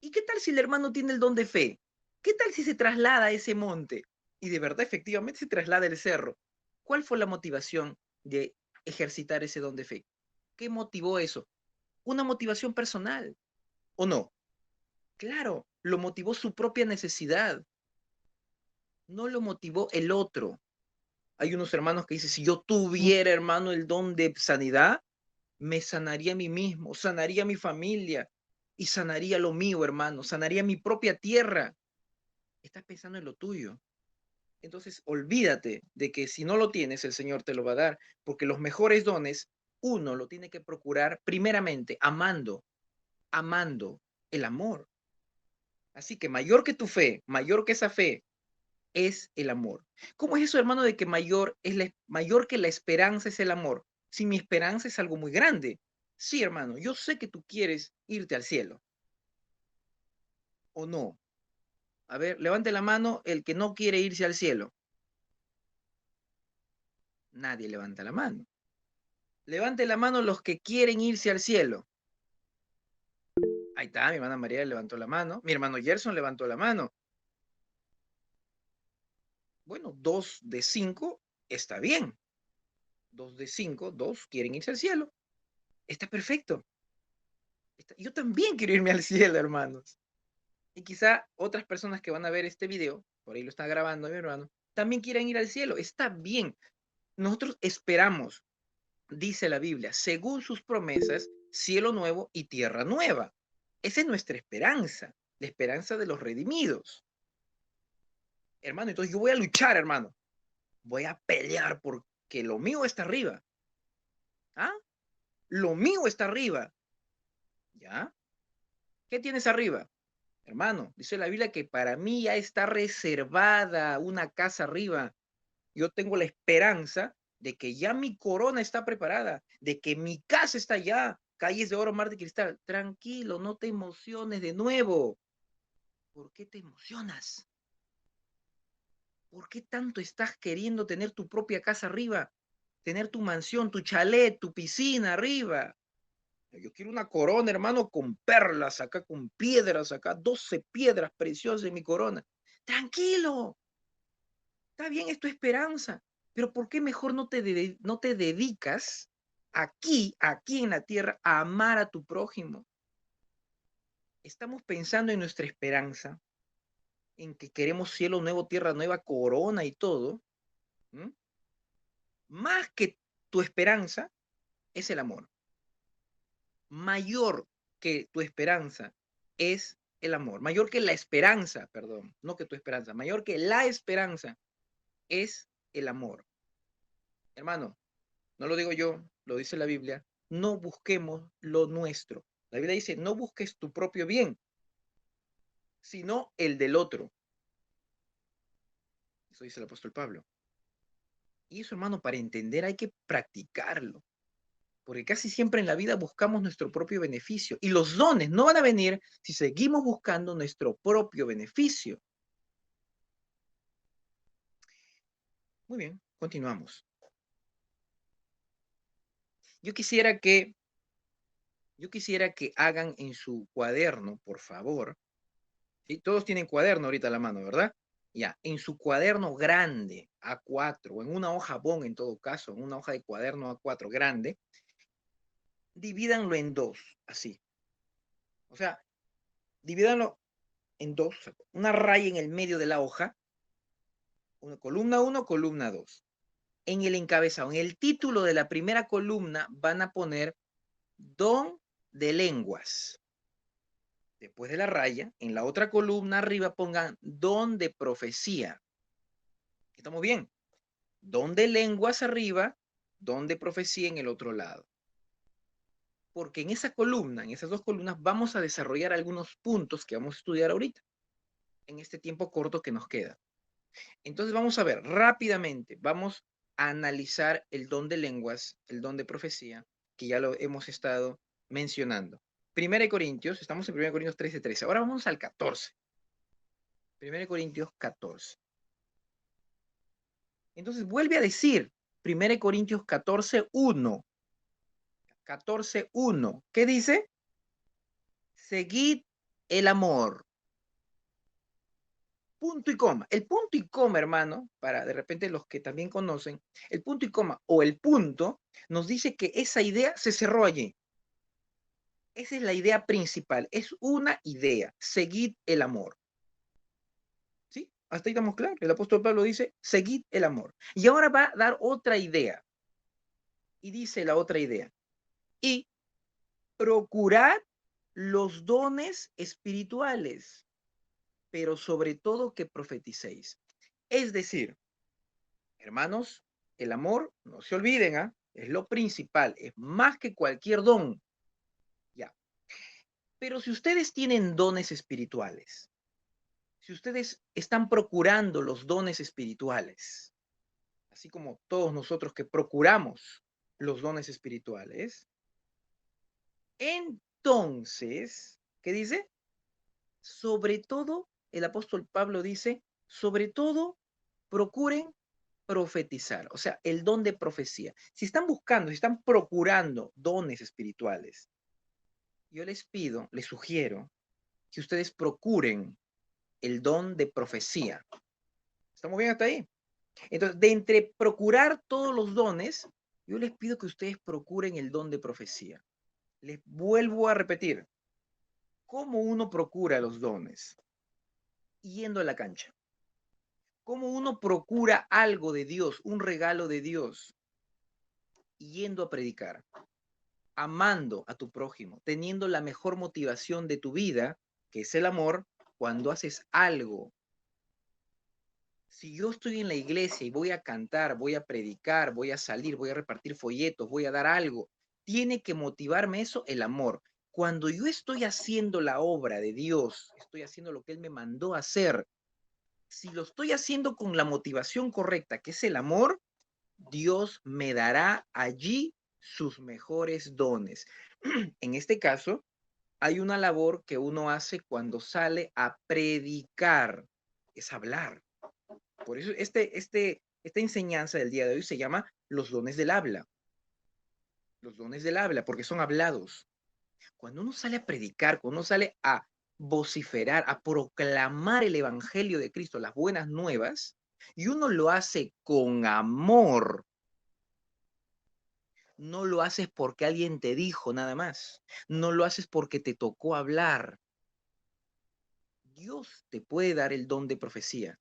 ¿Y qué tal si el hermano tiene el don de fe? ¿Qué tal si se traslada a ese monte y de verdad efectivamente se traslada el cerro? ¿Cuál fue la motivación de ejercitar ese don de fe? ¿Qué motivó eso? Una motivación personal, ¿o no? Claro, lo motivó su propia necesidad, no lo motivó el otro. Hay unos hermanos que dicen, si yo tuviera, hermano, el don de sanidad, me sanaría a mí mismo, sanaría a mi familia y sanaría lo mío, hermano, sanaría mi propia tierra. Estás pensando en lo tuyo. Entonces, olvídate de que si no lo tienes, el Señor te lo va a dar, porque los mejores dones, uno lo tiene que procurar primeramente amando, amando el amor. Así que mayor que tu fe, mayor que esa fe, es el amor. ¿Cómo es eso, hermano, de que mayor que la esperanza es el amor? Si mi esperanza es algo muy grande. Sí, hermano, yo sé que tú quieres irte al cielo, ¿o no? A ver, levante la mano el que no quiere irse al cielo. Nadie levanta la mano. Levante la mano los que quieren irse al cielo. Ahí está, mi hermana María levantó la mano. Mi hermano Gerson levantó la mano. Bueno, 2 de 5 está bien. 2 de 5, 2 quieren irse al cielo. Está perfecto. Yo también quiero irme al cielo, hermanos. Y quizá otras personas que van a ver este video, por ahí lo está grabando mi hermano, también quieren ir al cielo. Está bien. Nosotros esperamos, dice la Biblia, según sus promesas, cielo nuevo y tierra nueva. Esa es nuestra esperanza, la esperanza de los redimidos. Hermano, entonces yo voy a luchar, hermano. Voy a pelear porque lo mío está arriba. ¿Ah? Lo mío está arriba. ¿Ya? ¿Qué tienes arriba? Hermano, dice la Biblia que para mí ya está reservada una casa arriba. Yo tengo la esperanza de que ya mi corona está preparada, de que mi casa está allá, calles de oro, mar de cristal. Tranquilo, no te emociones de nuevo. ¿Por qué te emocionas? ¿Por qué tanto estás queriendo tener tu propia casa arriba? Tener tu mansión, tu chalet, tu piscina arriba. Yo quiero una corona, hermano, con perlas acá, con piedras acá, 12 piedras preciosas en mi corona. Tranquilo, está bien, es tu esperanza, pero ¿por qué mejor no te dedicas aquí en la tierra, a amar a tu prójimo? Estamos pensando en nuestra esperanza, en que queremos cielo nuevo, tierra nueva, corona y todo. ¿Mm? Más que tu esperanza es el amor. Mayor que tu esperanza es el amor. Mayor que la esperanza, perdón, no que tu esperanza, mayor que la esperanza es el amor. Hermano, no lo digo yo, lo dice la Biblia, no busquemos lo nuestro. La Biblia dice, no busques tu propio bien, sino el del otro. Eso dice el apóstol Pablo. Y eso, hermano, para entender hay que practicarlo. Porque casi siempre en la vida buscamos nuestro propio beneficio. Y los dones no van a venir si seguimos buscando nuestro propio beneficio. Muy bien, continuamos. Yo quisiera que, yo quisiera que hagan en su cuaderno, por favor. ¿Sí? Todos tienen cuaderno ahorita a la mano, ¿verdad? Ya, en su cuaderno grande, A4, o en una hoja bond en todo caso, en una hoja de cuaderno A4 grande, divídanlo en dos, así. O sea, divídanlo en dos, una raya en el medio de la hoja, una columna 1, columna 2. En el encabezado, en el título de la primera columna van a poner don de lenguas. Después de la raya, en la otra columna arriba pongan don de profecía. ¿Estamos bien? Don de lenguas arriba, don de profecía en el otro lado. Porque en esa columna, en esas dos columnas, vamos a desarrollar algunos puntos que vamos a estudiar ahorita, en este tiempo corto que nos queda. Entonces vamos a ver rápidamente, vamos a analizar el don de lenguas, el don de profecía, que ya lo hemos estado mencionando. Primera de Corintios, estamos en 1 Corintios 13:13. Ahora vamos al 14. 1 Corintios 14. Entonces vuelve a decir 1 Corintios 14:1. 14:1. ¿Qué dice? Seguid el amor. Punto y coma. El punto y coma, hermano, para de repente los que también conocen, el punto y coma o el punto nos dice que esa idea se cerró allí. Esa es la idea principal. Es una idea. Seguid el amor. ¿Sí? Hasta ahí estamos claros. El apóstol Pablo dice, seguid el amor. Y ahora va a dar otra idea. Y dice la otra idea. Y procurad los dones espirituales, pero sobre todo que profeticéis. Es decir, hermanos, el amor, no se olviden, ¿eh? Es lo principal, es más que cualquier don. Ya. Pero si ustedes tienen dones espirituales, si ustedes están procurando los dones espirituales, así como todos nosotros que procuramos los dones espirituales, entonces, ¿qué dice? Sobre todo, el apóstol Pablo dice, sobre todo, procuren profetizar, o sea, el don de profecía. Si están buscando, si están procurando dones espirituales, yo les pido, les sugiero que ustedes procuren el don de profecía. ¿Estamos bien hasta ahí? Entonces, de entre procurar todos los dones, yo les pido que ustedes procuren el don de profecía. Les vuelvo a repetir, ¿cómo uno procura los dones? Yendo a la cancha. ¿Cómo uno procura algo de Dios, un regalo de Dios? Yendo a predicar, amando a tu prójimo, teniendo la mejor motivación de tu vida, que es el amor, cuando haces algo. Si yo estoy en la iglesia y voy a cantar, voy a predicar, voy a salir, voy a repartir folletos, voy a dar algo, tiene que motivarme eso, el amor. Cuando yo estoy haciendo la obra de Dios, estoy haciendo lo que Él me mandó a hacer, si lo estoy haciendo con la motivación correcta, que es el amor, Dios me dará allí sus mejores dones. En este caso, hay una labor que uno hace cuando sale a predicar, es hablar. Por eso esta enseñanza del día de hoy se llama los dones del habla. Los dones del habla, porque son hablados. Cuando uno sale a predicar, cuando uno sale a vociferar, a proclamar el evangelio de Cristo, las buenas nuevas, y uno lo hace con amor, no lo haces porque alguien te dijo nada más, no lo haces porque te tocó hablar. Dios te puede dar el don de profecía.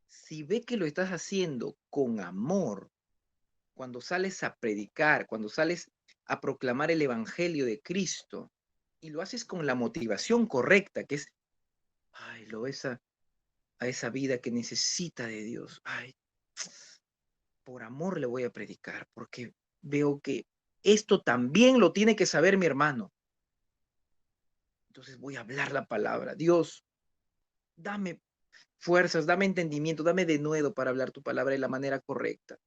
Si ve que lo estás haciendo con amor, cuando sales a predicar, cuando sales a proclamar el evangelio de Cristo, y lo haces con la motivación correcta, que es, ay, lo ves a esa vida que necesita de Dios, ay, por amor le voy a predicar, porque veo que esto también lo tiene que saber mi hermano. Entonces voy a hablar la palabra. Dios, dame fuerzas, dame entendimiento, dame denuedo para hablar tu palabra de la manera correcta.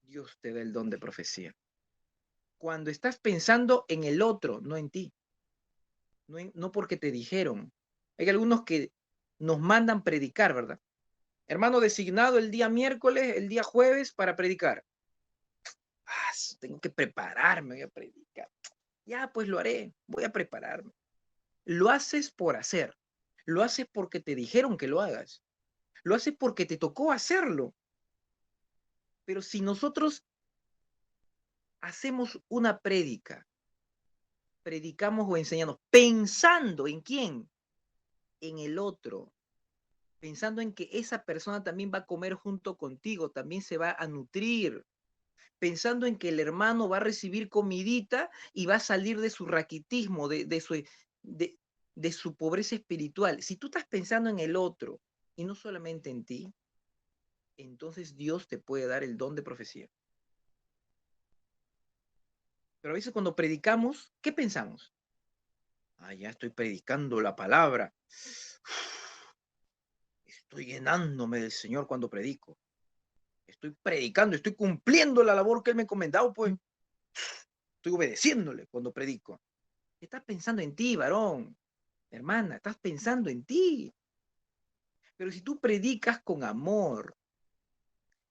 Dios te da el don de profecía. Cuando estás pensando en el otro, no en ti, no porque te dijeron. Hay algunos que nos mandan predicar, ¿verdad? Hermano designado el día miércoles, el día jueves para predicar. Tengo que prepararme, voy a predicar. Ya, pues lo haré, voy a prepararme. Lo haces por hacer. Lo haces porque te dijeron que lo hagas. Lo haces porque te tocó hacerlo. Pero si nosotros hacemos una prédica, predicamos o enseñamos pensando en quién, en el otro, pensando en que esa persona también va a comer junto contigo, también se va a nutrir, pensando en que el hermano va a recibir comidita y va a salir de su raquitismo, de, de su pobreza espiritual. Si tú estás pensando en el otro y no solamente en ti, entonces Dios te puede dar el don de profecía. Pero a veces cuando predicamos, ¿qué pensamos? Ya estoy predicando la palabra. Estoy llenándome del Señor cuando predico. Estoy predicando, estoy cumpliendo la labor que Él me ha encomendado, pues. Estoy obedeciéndole cuando predico. Estás pensando en ti, varón, hermana, estás pensando en ti. Pero si tú predicas con amor,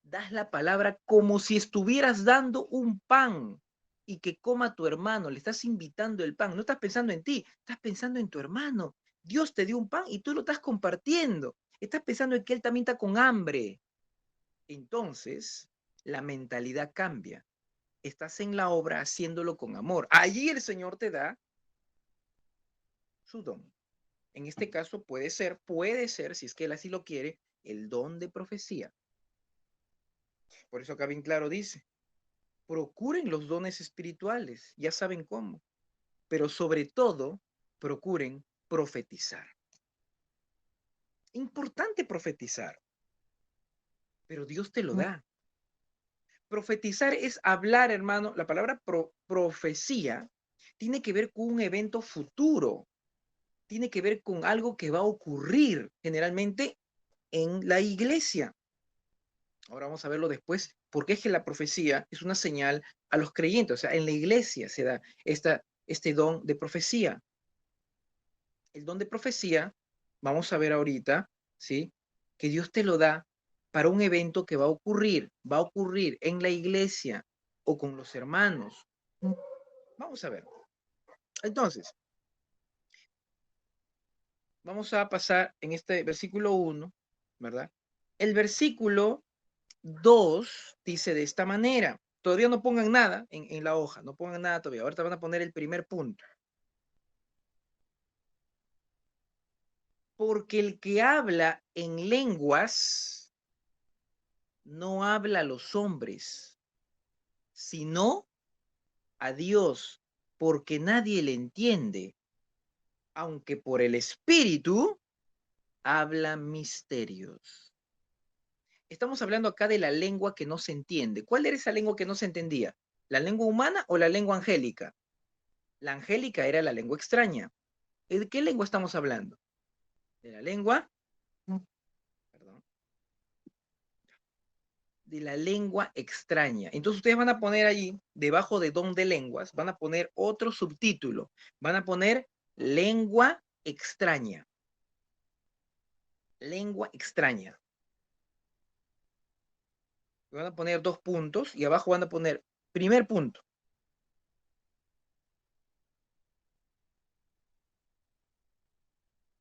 das la palabra como si estuvieras dando un pan y que coma tu hermano, le estás invitando el pan, no estás pensando en ti, estás pensando en tu hermano. Dios te dio un pan y tú lo estás compartiendo. Estás pensando en que él también está con hambre. Entonces, la mentalidad cambia. Estás en la obra haciéndolo con amor. Allí el Señor te da su don. En este caso puede ser, si es que él así lo quiere, el don de profecía. Por eso acá bien claro dice, procuren los dones espirituales, ya saben cómo, pero sobre todo, procuren profetizar. Importante profetizar, pero Dios te lo da. Profetizar es hablar, hermano. La palabra profecía tiene que ver con un evento futuro, tiene que ver con algo que va a ocurrir generalmente en la iglesia. Ahora vamos a verlo después, porque es que la profecía es una señal a los creyentes, o sea, en la iglesia se da este don de profecía. El don de profecía, vamos a ver ahorita, ¿sí? Que Dios te lo da para un evento que va a ocurrir en la iglesia o con los hermanos. Vamos a ver. Entonces, vamos a pasar en este versículo 1, ¿verdad? El versículo 2 dice de esta manera. Todavía no pongan nada en la hoja, no pongan nada todavía. Ahorita van a poner el primer punto. Porque el que habla en lenguas no habla a los hombres, sino a Dios, porque nadie le entiende, aunque por el Espíritu habla misterios. Estamos hablando acá de la lengua que no se entiende. ¿Cuál era esa lengua que no se entendía? ¿La lengua humana o la lengua angélica? La angélica era la lengua extraña. ¿De qué lengua estamos hablando? De la lengua, perdón, de la lengua extraña. Entonces ustedes van a poner allí, debajo de don de lenguas, van a poner otro subtítulo. Van a poner lengua extraña. Lengua extraña. Van a poner 2 puntos y abajo van a poner primer punto.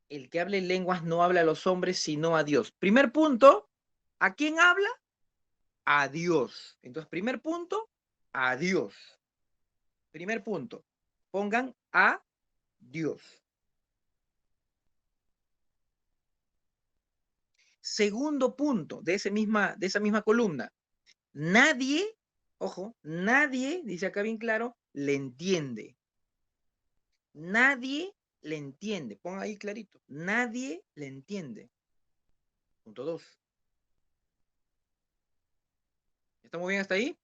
El que hable lenguas no habla a los hombres, sino a Dios. Primer punto, ¿a quién habla? A Dios. Entonces, primer punto, a Dios. Primer punto, pongan a Dios. Segundo punto de esa misma columna, nadie, ojo, nadie, dice acá bien claro, le entiende. Nadie le entiende. Pongan ahí clarito. Nadie le entiende. Punto 2. ¿Estamos bien hasta ahí?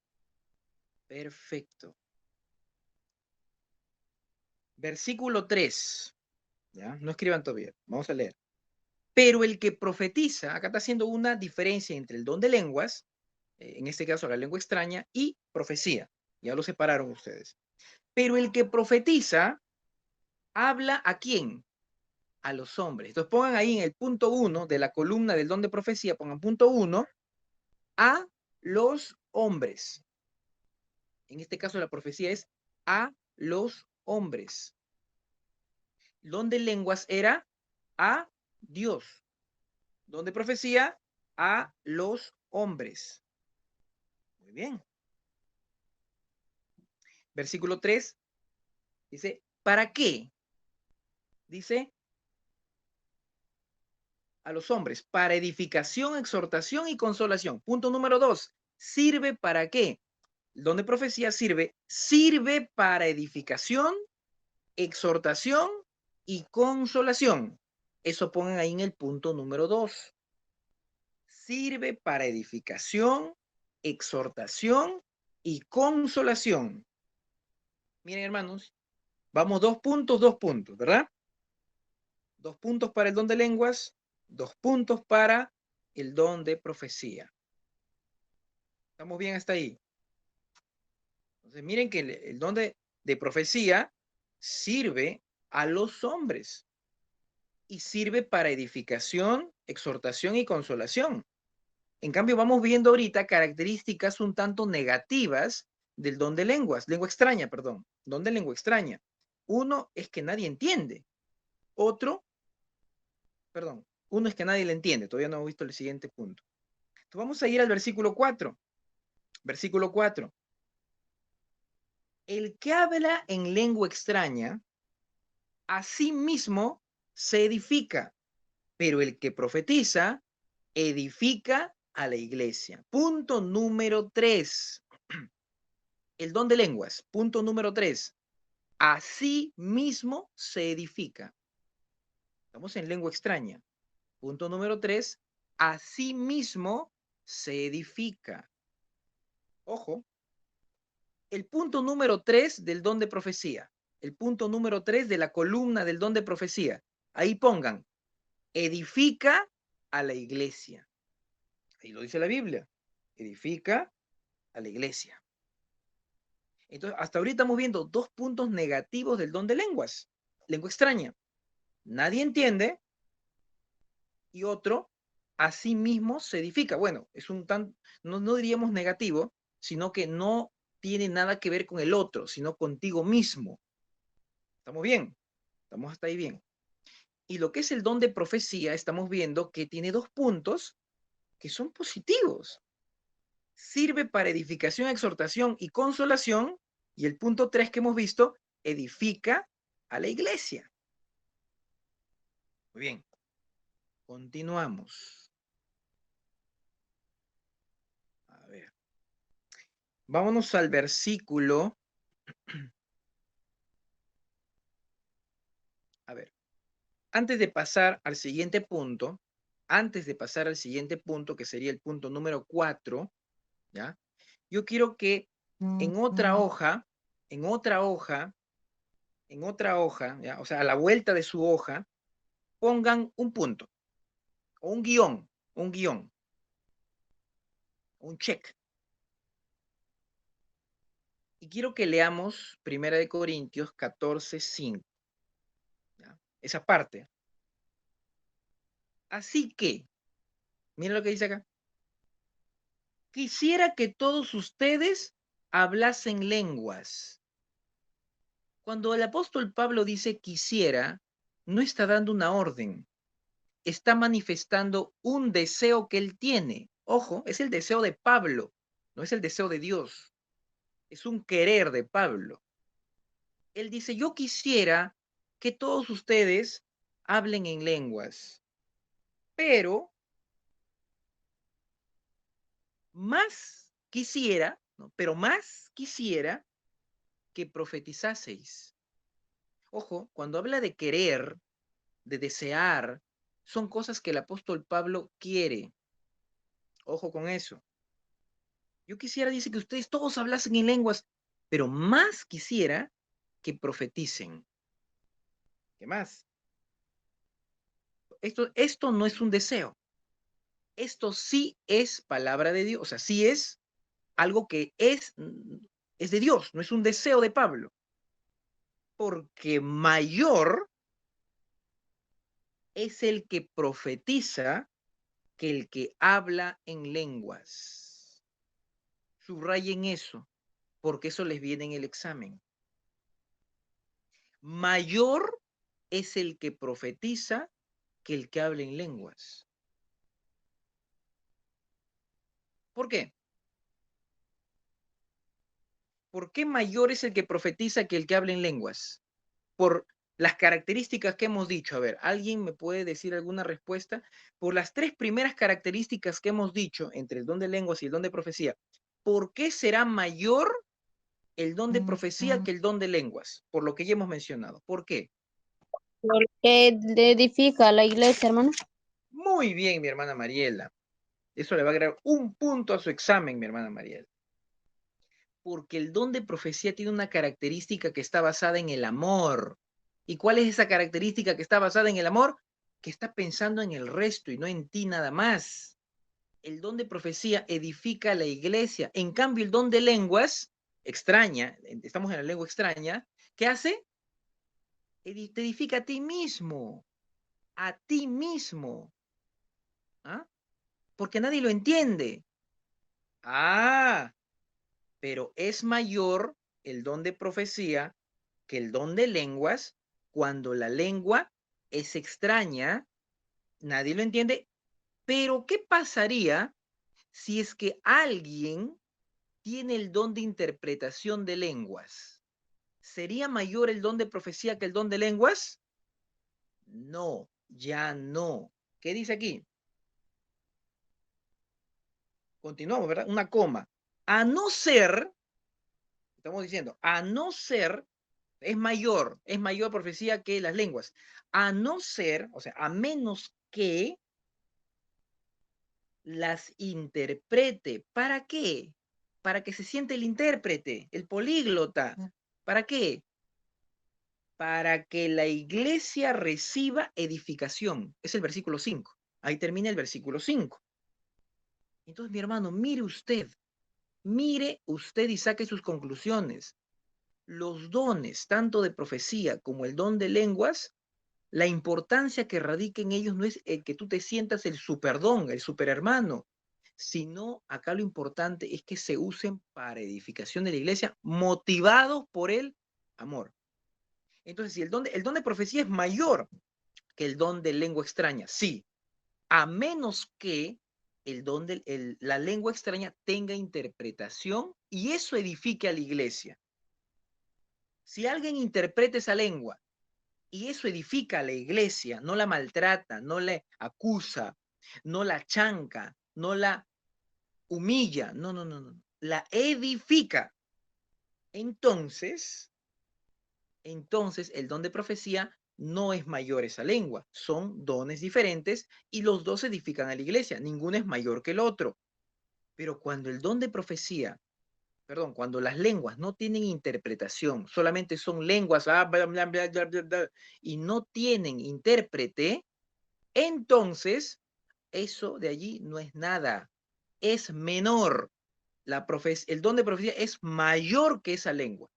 Perfecto. Versículo 3. ¿Ya? No escriban todavía. Vamos a leer. Pero el que profetiza, acá está haciendo una diferencia entre el don de lenguas, en este caso la lengua extraña, y profecía. Ya lo separaron ustedes. Pero el que profetiza, ¿habla a quién? a los hombres. Entonces pongan ahí en el punto 1 de la columna del don de profecía, pongan punto 1, a los hombres. En este caso la profecía es a los hombres. Don de lenguas era a Dios. Don de profecía a los hombres. Muy bien. Versículo 3 dice, ¿para qué? Dice, a los hombres, para edificación, exhortación y consolación. Punto número 2, ¿sirve para qué? El don de profecía sirve para edificación, exhortación y consolación. Eso pongan ahí en el punto número 2. Sirve para edificación, exhortación y consolación. Miren, hermanos, vamos 2 puntos, ¿verdad? 2 puntos para el don de lenguas, 2 puntos para el don de profecía. ¿Estamos bien hasta ahí? Entonces, miren que el don de profecía sirve a los hombres y sirve para edificación, exhortación y consolación. En cambio, vamos viendo ahorita características un tanto negativas del don de lenguas, lengua extraña, perdón, don de lengua extraña. Uno es que nadie entiende. Uno es que nadie le entiende. Todavía no hemos visto el siguiente punto. Entonces vamos a ir al versículo 4. Versículo 4. El que habla en lengua extraña, a sí mismo se edifica, pero el que profetiza, edifica a la iglesia. Punto número 3. El don de lenguas. Punto número 3. A sí mismo se edifica. Estamos en lengua extraña. Punto número 3. A sí mismo se edifica. Ojo. El punto número 3 del don de profecía. El punto número 3 de la columna del don de profecía. Ahí pongan, edifica a la iglesia. Ahí lo dice la Biblia. Edifica a la iglesia. Entonces, hasta ahorita estamos viendo 2 puntos negativos del don de lenguas. Lengua extraña. Nadie entiende. Y otro, a sí mismo se edifica. Bueno, es un tan, no diríamos negativo, sino que no tiene nada que ver con el otro, sino contigo mismo. ¿Estamos bien? Estamos hasta ahí bien. Y lo que es el don de profecía, estamos viendo que tiene 2 puntos que son positivos. Sirve para edificación, exhortación y consolación. Y el punto 3 que hemos visto, edifica a la iglesia. Muy bien. Continuamos. A ver. Vámonos al versículo. A ver. Antes de pasar al siguiente punto, que sería el punto número 4, ¿ya? Yo quiero que en otra hoja, ¿ya? O sea, a la vuelta de su hoja, pongan un punto, o un guión, un check. Y quiero que leamos 1 Corintios 14:5, ¿ya? Esa parte. Así que, miren lo que dice acá. Quisiera que todos ustedes hablasen lenguas. Cuando el apóstol Pablo dice quisiera, no está dando una orden, está manifestando un deseo que él tiene. Ojo, es el deseo de Pablo, no es el deseo de Dios. Es un querer de Pablo. Él dice, yo quisiera que todos ustedes hablen en lenguas, pero más quisiera, ¿no? Pero más quisiera que profetizaseis. Ojo, cuando habla de querer, de desear, son cosas que el apóstol Pablo quiere. Ojo con eso. Yo quisiera, dice, que ustedes todos hablasen en lenguas, pero más quisiera que profeticen. ¿Qué más? Esto no es un deseo. Esto sí es palabra de Dios. O sea, sí es algo que es de Dios, no es un deseo de Pablo. Porque mayor es el que profetiza que el que habla en lenguas. Subrayen eso, porque eso les viene en el examen. Mayor es el que profetiza que el que habla en lenguas. ¿Por qué? ¿Por qué mayor es el que profetiza que el que habla en lenguas? Por las características que hemos dicho. A ver, ¿alguien me puede decir alguna respuesta? Por las tres primeras características que hemos dicho entre el don de lenguas y el don de profecía, ¿por qué será mayor el don de profecía que el don de lenguas? Por lo que ya hemos mencionado. ¿Por qué? Porque edifica la iglesia, hermano. Muy bien, mi hermana Mariela. Eso le va a agregar un punto a su examen, mi hermana Mariela. Porque el don de profecía tiene una característica que está basada en el amor. ¿Y cuál es esa característica que está basada en el amor? Que está pensando en el resto y no en ti nada más. El don de profecía edifica la iglesia. En cambio, el don de lenguas, extraña, estamos en la lengua extraña, ¿qué hace? Te edifica a ti mismo. A ti mismo. ¿Ah? Porque nadie lo entiende. Ah, pero es mayor el don de profecía que el don de lenguas cuando la lengua es extraña, nadie lo entiende, pero ¿qué pasaría si es que alguien tiene el don de interpretación de lenguas? ¿Sería mayor el don de profecía que el don de lenguas? No, ya no. ¿Qué dice aquí? Continuamos, ¿verdad? Una coma. A no ser, estamos diciendo, a no ser es mayor profecía que las lenguas. A no ser, o sea, a menos que las interprete. ¿Para qué? Para que se siente el intérprete, el políglota. ¿Para qué? Para que la iglesia reciba edificación. Es el versículo 5. Ahí termina el versículo 5. Entonces, mi hermano, mire usted y saque sus conclusiones. Los dones, tanto de profecía como el don de lenguas, la importancia que radica en ellos no es el que tú te sientas el superdón, el superhermano, sino acá lo importante es que se usen para edificación de la iglesia, motivados por el amor. Entonces, si el don de profecía es mayor que el don de lengua extraña, sí, a menos que el don de la lengua extraña tenga interpretación y eso edifique a la iglesia. Si alguien interpreta esa lengua y eso edifica a la iglesia, no la maltrata, no la acusa, no la chanca, no la humilla, no, no, no, no, la edifica. Entonces, entonces el don de profecía no es mayor esa lengua, son dones diferentes y los dos edifican a la iglesia, ninguno es mayor que el otro. Pero cuando el don de profecía, perdón, cuando las lenguas no tienen interpretación, solamente son lenguas, bla, bla, bla, bla, bla, bla, y no tienen intérprete, entonces eso de allí no es nada, es menor. El don de profecía es mayor que esa lengua,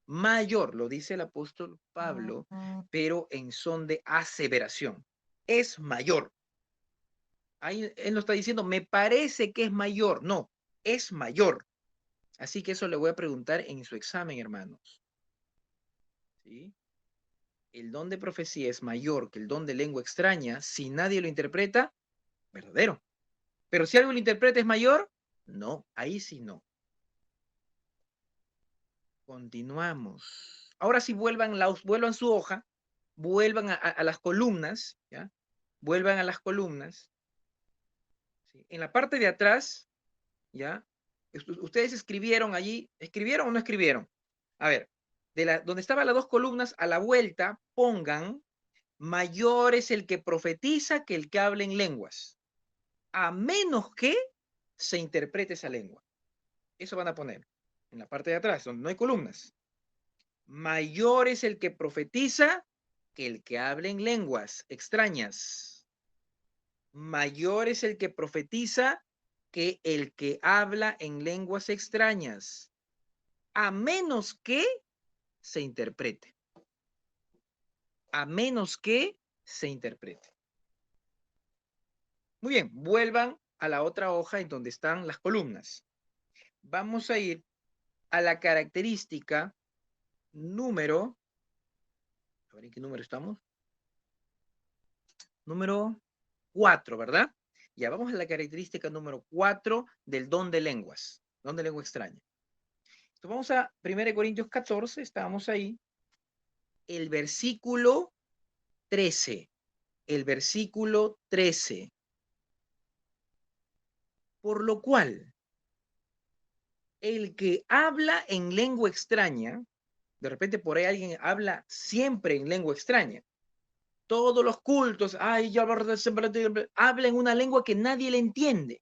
mayor, lo dice el apóstol Pablo, pero en son de aseveración, es mayor. Ahí él no está diciendo, me parece que es mayor, no, es mayor. Así que eso le voy a preguntar en su examen, hermanos. ¿Sí? El don de profecía es mayor que el don de lengua extraña si nadie lo interpreta, verdadero. Pero si algo lo interpreta es mayor, no, ahí sí no. Continuamos. Ahora sí vuelvan su hoja, vuelvan a las columnas, ¿ya? Vuelvan a las columnas. ¿Sí? En la parte de atrás, ¿ya? Ustedes escribieron allí, ¿escribieron o no escribieron? A ver, donde estaban las dos columnas, a la vuelta, pongan, mayor es el que profetiza que el que habla en lenguas, a menos que se interprete esa lengua. Eso van a poner en la parte de atrás, donde no hay columnas. Mayor es el que profetiza que el que habla en lenguas extrañas. Mayor es el que profetiza que el que habla en lenguas extrañas, a menos que se interprete. A menos que se interprete. Muy bien, vuelvan a la otra hoja en donde están las columnas. Vamos a ir a la característica número, a ver en qué número estamos, número 4, ¿verdad? Ya, vamos a la característica número 4 del don de lenguas, don de lengua extraña. Entonces vamos a 1 Corintios 14, estábamos ahí, el versículo 13, el versículo 13. Por lo cual, el que habla en lengua extraña, de repente por ahí alguien habla siempre en lengua extraña, todos los cultos, ay, ya habla en una lengua que nadie le entiende.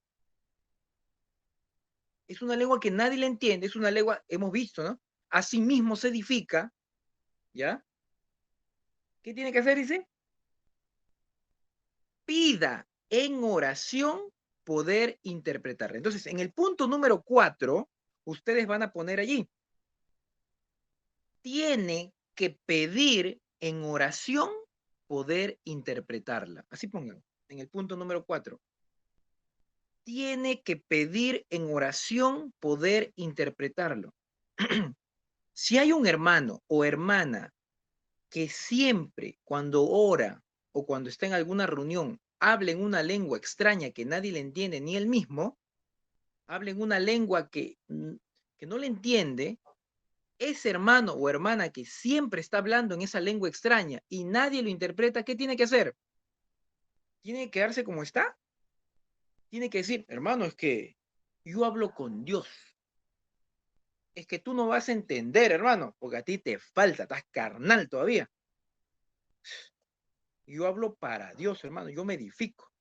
Es una lengua que nadie le entiende, es una lengua, hemos visto, ¿no? Así mismo se edifica, ¿ya? ¿Qué tiene que hacer, dice? Pida en oración poder interpretar. Entonces, en el punto número 4, ustedes van a poner allí, tiene que pedir en oración poder interpretarla. Así pongan, en el punto número 4. Tiene que pedir en oración poder interpretarlo. Si hay un hermano o hermana que siempre cuando ora o cuando está en alguna reunión habla en una lengua extraña que nadie le entiende ni él mismo, habla en una lengua que no le entiende, ese hermano o hermana que siempre está hablando en esa lengua extraña y nadie lo interpreta, ¿qué tiene que hacer? ¿Tiene que quedarse como está? Tiene que decir, hermano, es que yo hablo con Dios. Es que tú no vas a entender, hermano, porque a ti te falta, estás carnal todavía. Yo hablo para Dios, hermano, yo me edifico.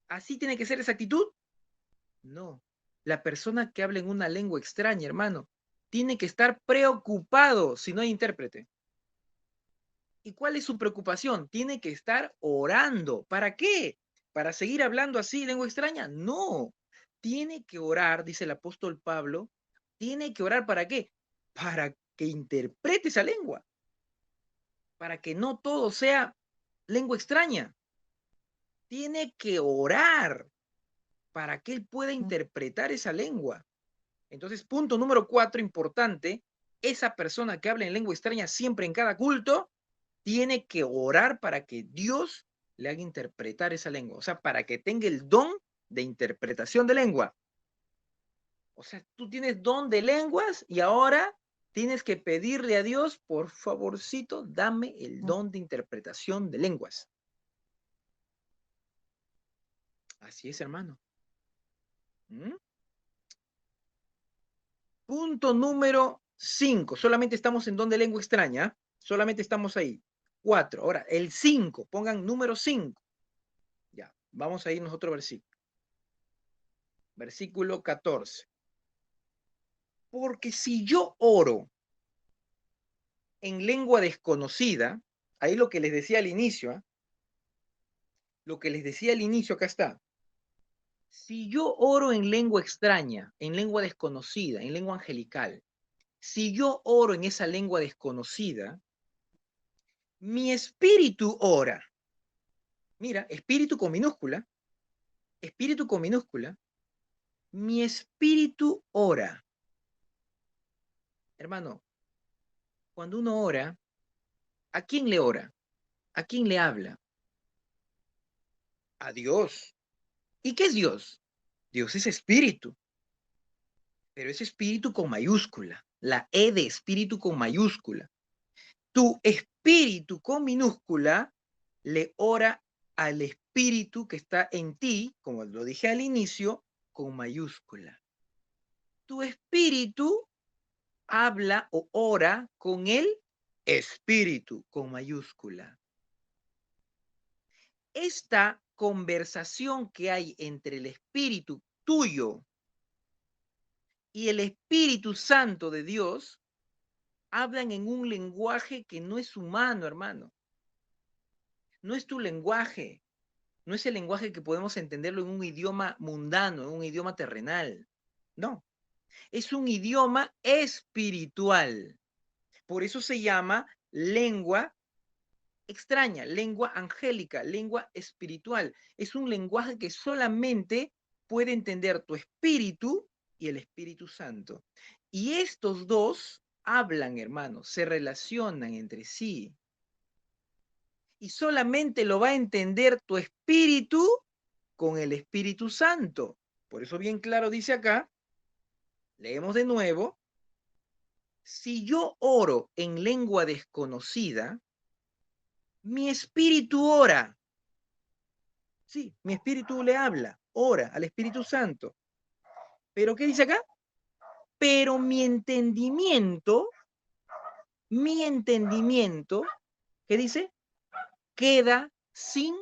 ¿Así tiene que ser esa actitud? No. La persona que habla en una lengua extraña, hermano, tiene que estar preocupado si no hay intérprete. ¿Y cuál es su preocupación? Tiene que estar orando. ¿Para qué? ¿Para seguir hablando así lengua extraña? No. Tiene que orar, dice el apóstol Pablo. Tiene que orar ¿para qué? Para que interprete esa lengua. Para que no todo sea lengua extraña. Tiene que orar para que él pueda interpretar esa lengua. Entonces, punto número 4, importante, esa persona que habla en lengua extraña siempre en cada culto, tiene que orar para que Dios le haga interpretar esa lengua, o sea, para que tenga el don de interpretación de lengua. O sea, tú tienes don de lenguas y ahora tienes que pedirle a Dios, por favorcito, dame el don de interpretación de lenguas. Así es, hermano. ¿Mm? Punto número 5. Solamente estamos en don de lengua extraña. Solamente estamos ahí. 4. Ahora, el 5. Pongan número 5. Ya, vamos a irnos a otro versículo. Versículo 14. Porque si yo oro en lengua desconocida, ahí lo que les decía al inicio, ¿eh? Lo que les decía al inicio, acá está. Si yo oro en lengua extraña, en lengua desconocida, en lengua angelical, si yo oro en esa lengua desconocida, mi espíritu ora. Mira, espíritu con minúscula, mi espíritu ora. Hermano, cuando uno ora, ¿a quién le ora? ¿A quién le habla? A Dios. ¿Y qué es Dios? Dios es espíritu, pero es espíritu con mayúscula, la E de espíritu con mayúscula. Tu espíritu con minúscula le ora al espíritu que está en ti, como lo dije al inicio, con mayúscula. Tu espíritu habla o ora con el espíritu con mayúscula. Esta conversación que hay entre el espíritu tuyo y el Espíritu Santo de Dios hablan en un lenguaje que no es humano, hermano. No es tu lenguaje. No es el lenguaje que podemos entenderlo en un idioma mundano, en un idioma terrenal. No. Es un idioma espiritual. Por eso se llama lengua extraña, lengua angélica, lengua espiritual. Es un lenguaje que solamente puede entender tu espíritu y el Espíritu Santo. Y estos dos hablan, hermanos, se relacionan entre sí. Y solamente lo va a entender tu espíritu con el Espíritu Santo. Por eso bien claro dice acá, leemos de nuevo, si yo oro en lengua desconocida, mi espíritu ora. Sí, mi espíritu le habla, ora al Espíritu Santo. ¿Pero qué dice acá? Pero mi entendimiento, ¿qué dice? Queda sin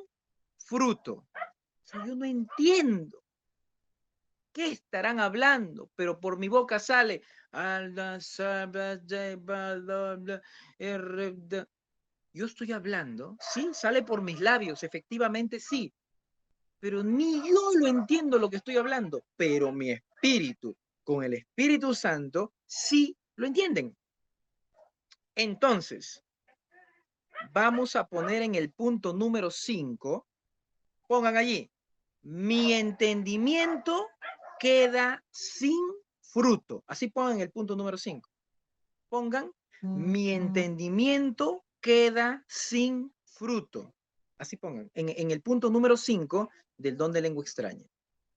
fruto. O sea, yo no entiendo qué estarán hablando, pero por mi boca sale. Yo estoy hablando, sí, sale por mis labios, efectivamente sí, pero ni yo lo entiendo lo que estoy hablando, pero mi espíritu con el Espíritu Santo sí lo entienden. Entonces, vamos a poner en el punto número 5, pongan allí, mi entendimiento queda sin fruto. Así pongan el punto número 5. Pongan, mi entendimiento queda sin fruto. Así pongan, en el punto número 5 del don de lengua extraña.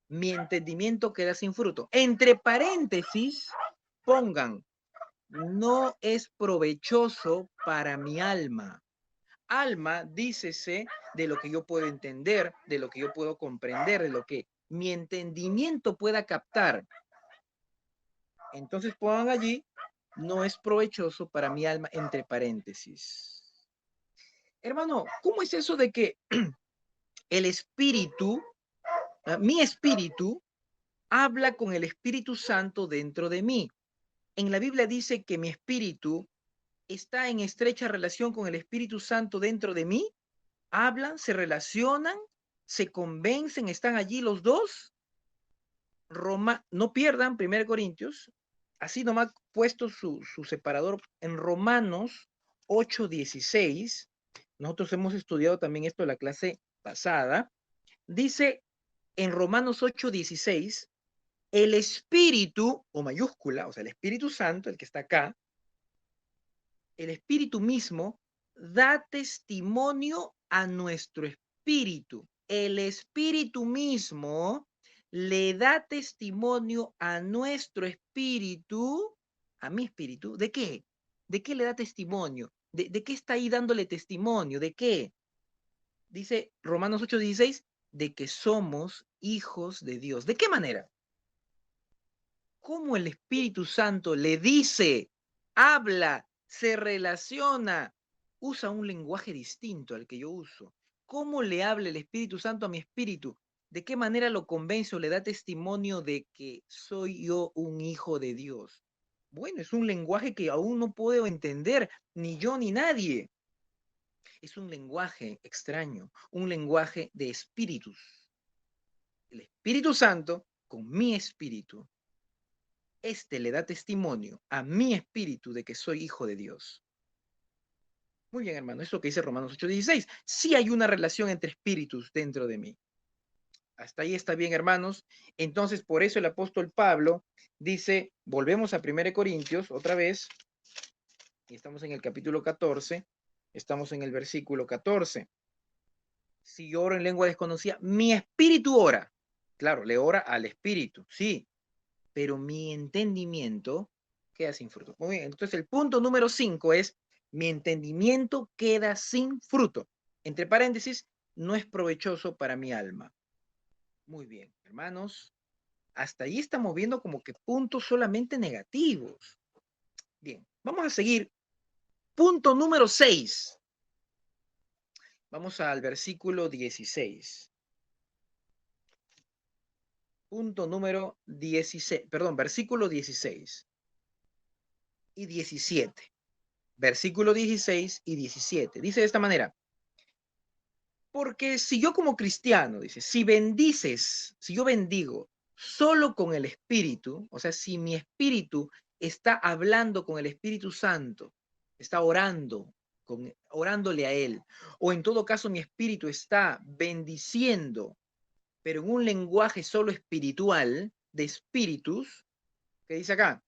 Mi entendimiento queda sin fruto. Entre paréntesis, pongan, no es provechoso para mi alma. Alma, dícese de lo que yo puedo entender, de lo que yo puedo comprender, de lo que mi entendimiento pueda captar. Entonces pongan allí, no es provechoso para mi alma, entre paréntesis. Hermano, ¿cómo es eso de que el espíritu, mi espíritu, habla con el Espíritu Santo dentro de mí? En la Biblia dice que mi espíritu está en estrecha relación con el Espíritu Santo dentro de mí. Hablan, se relacionan, se convencen, están allí los dos. No pierdan 1 Corintios, así nomás puesto su separador en Romanos 8:16. Nosotros hemos estudiado también esto en la clase pasada. Dice en Romanos 8:16, el Espíritu, o mayúscula, o sea, el Espíritu Santo, el que está acá, el Espíritu mismo da testimonio a nuestro espíritu. El Espíritu mismo le da testimonio a nuestro espíritu, a mi espíritu, ¿de qué? ¿De qué le da testimonio? ¿De qué está ahí dándole testimonio? ¿De qué? Dice Romanos 8:16, de que somos hijos de Dios. ¿De qué manera? ¿Cómo el Espíritu Santo le dice, habla, se relaciona, usa un lenguaje distinto al que yo uso? ¿Cómo le habla el Espíritu Santo a mi espíritu? ¿De qué manera lo convence o le da testimonio de que soy yo un hijo de Dios? Bueno, es un lenguaje que aún no puedo entender, ni yo ni nadie. Es un lenguaje extraño, un lenguaje de espíritus. El Espíritu Santo con mi espíritu, este le da testimonio a mi espíritu de que soy hijo de Dios. Muy bien, hermano, es lo que dice Romanos 8:16. Sí hay una relación entre espíritus dentro de mí. Hasta ahí está bien, hermanos. Entonces, por eso el apóstol Pablo dice, volvemos a 1 Corintios otra vez, y estamos en el capítulo 14, estamos en el versículo 14. Si yo oro en lengua desconocida, mi espíritu ora. Claro, le ora al espíritu, sí, pero mi entendimiento queda sin fruto. Muy bien, entonces el punto número 5 es, mi entendimiento queda sin fruto. Entre paréntesis, no es provechoso para mi alma. Muy bien, hermanos, hasta ahí estamos viendo como que puntos solamente negativos. Bien, vamos a seguir. Punto número 6. Vamos al versículo 16. Punto número 16, perdón, versículo 16 y 17. Versículo 16 y 17. Dice de esta manera, porque si yo como cristiano, dice, si yo bendigo solo con el Espíritu, o sea, si mi Espíritu está hablando con el Espíritu Santo, está orando, orándole a Él. O en todo caso mi espíritu está bendiciendo, pero en un lenguaje solo espiritual, de espíritus, que dice acá,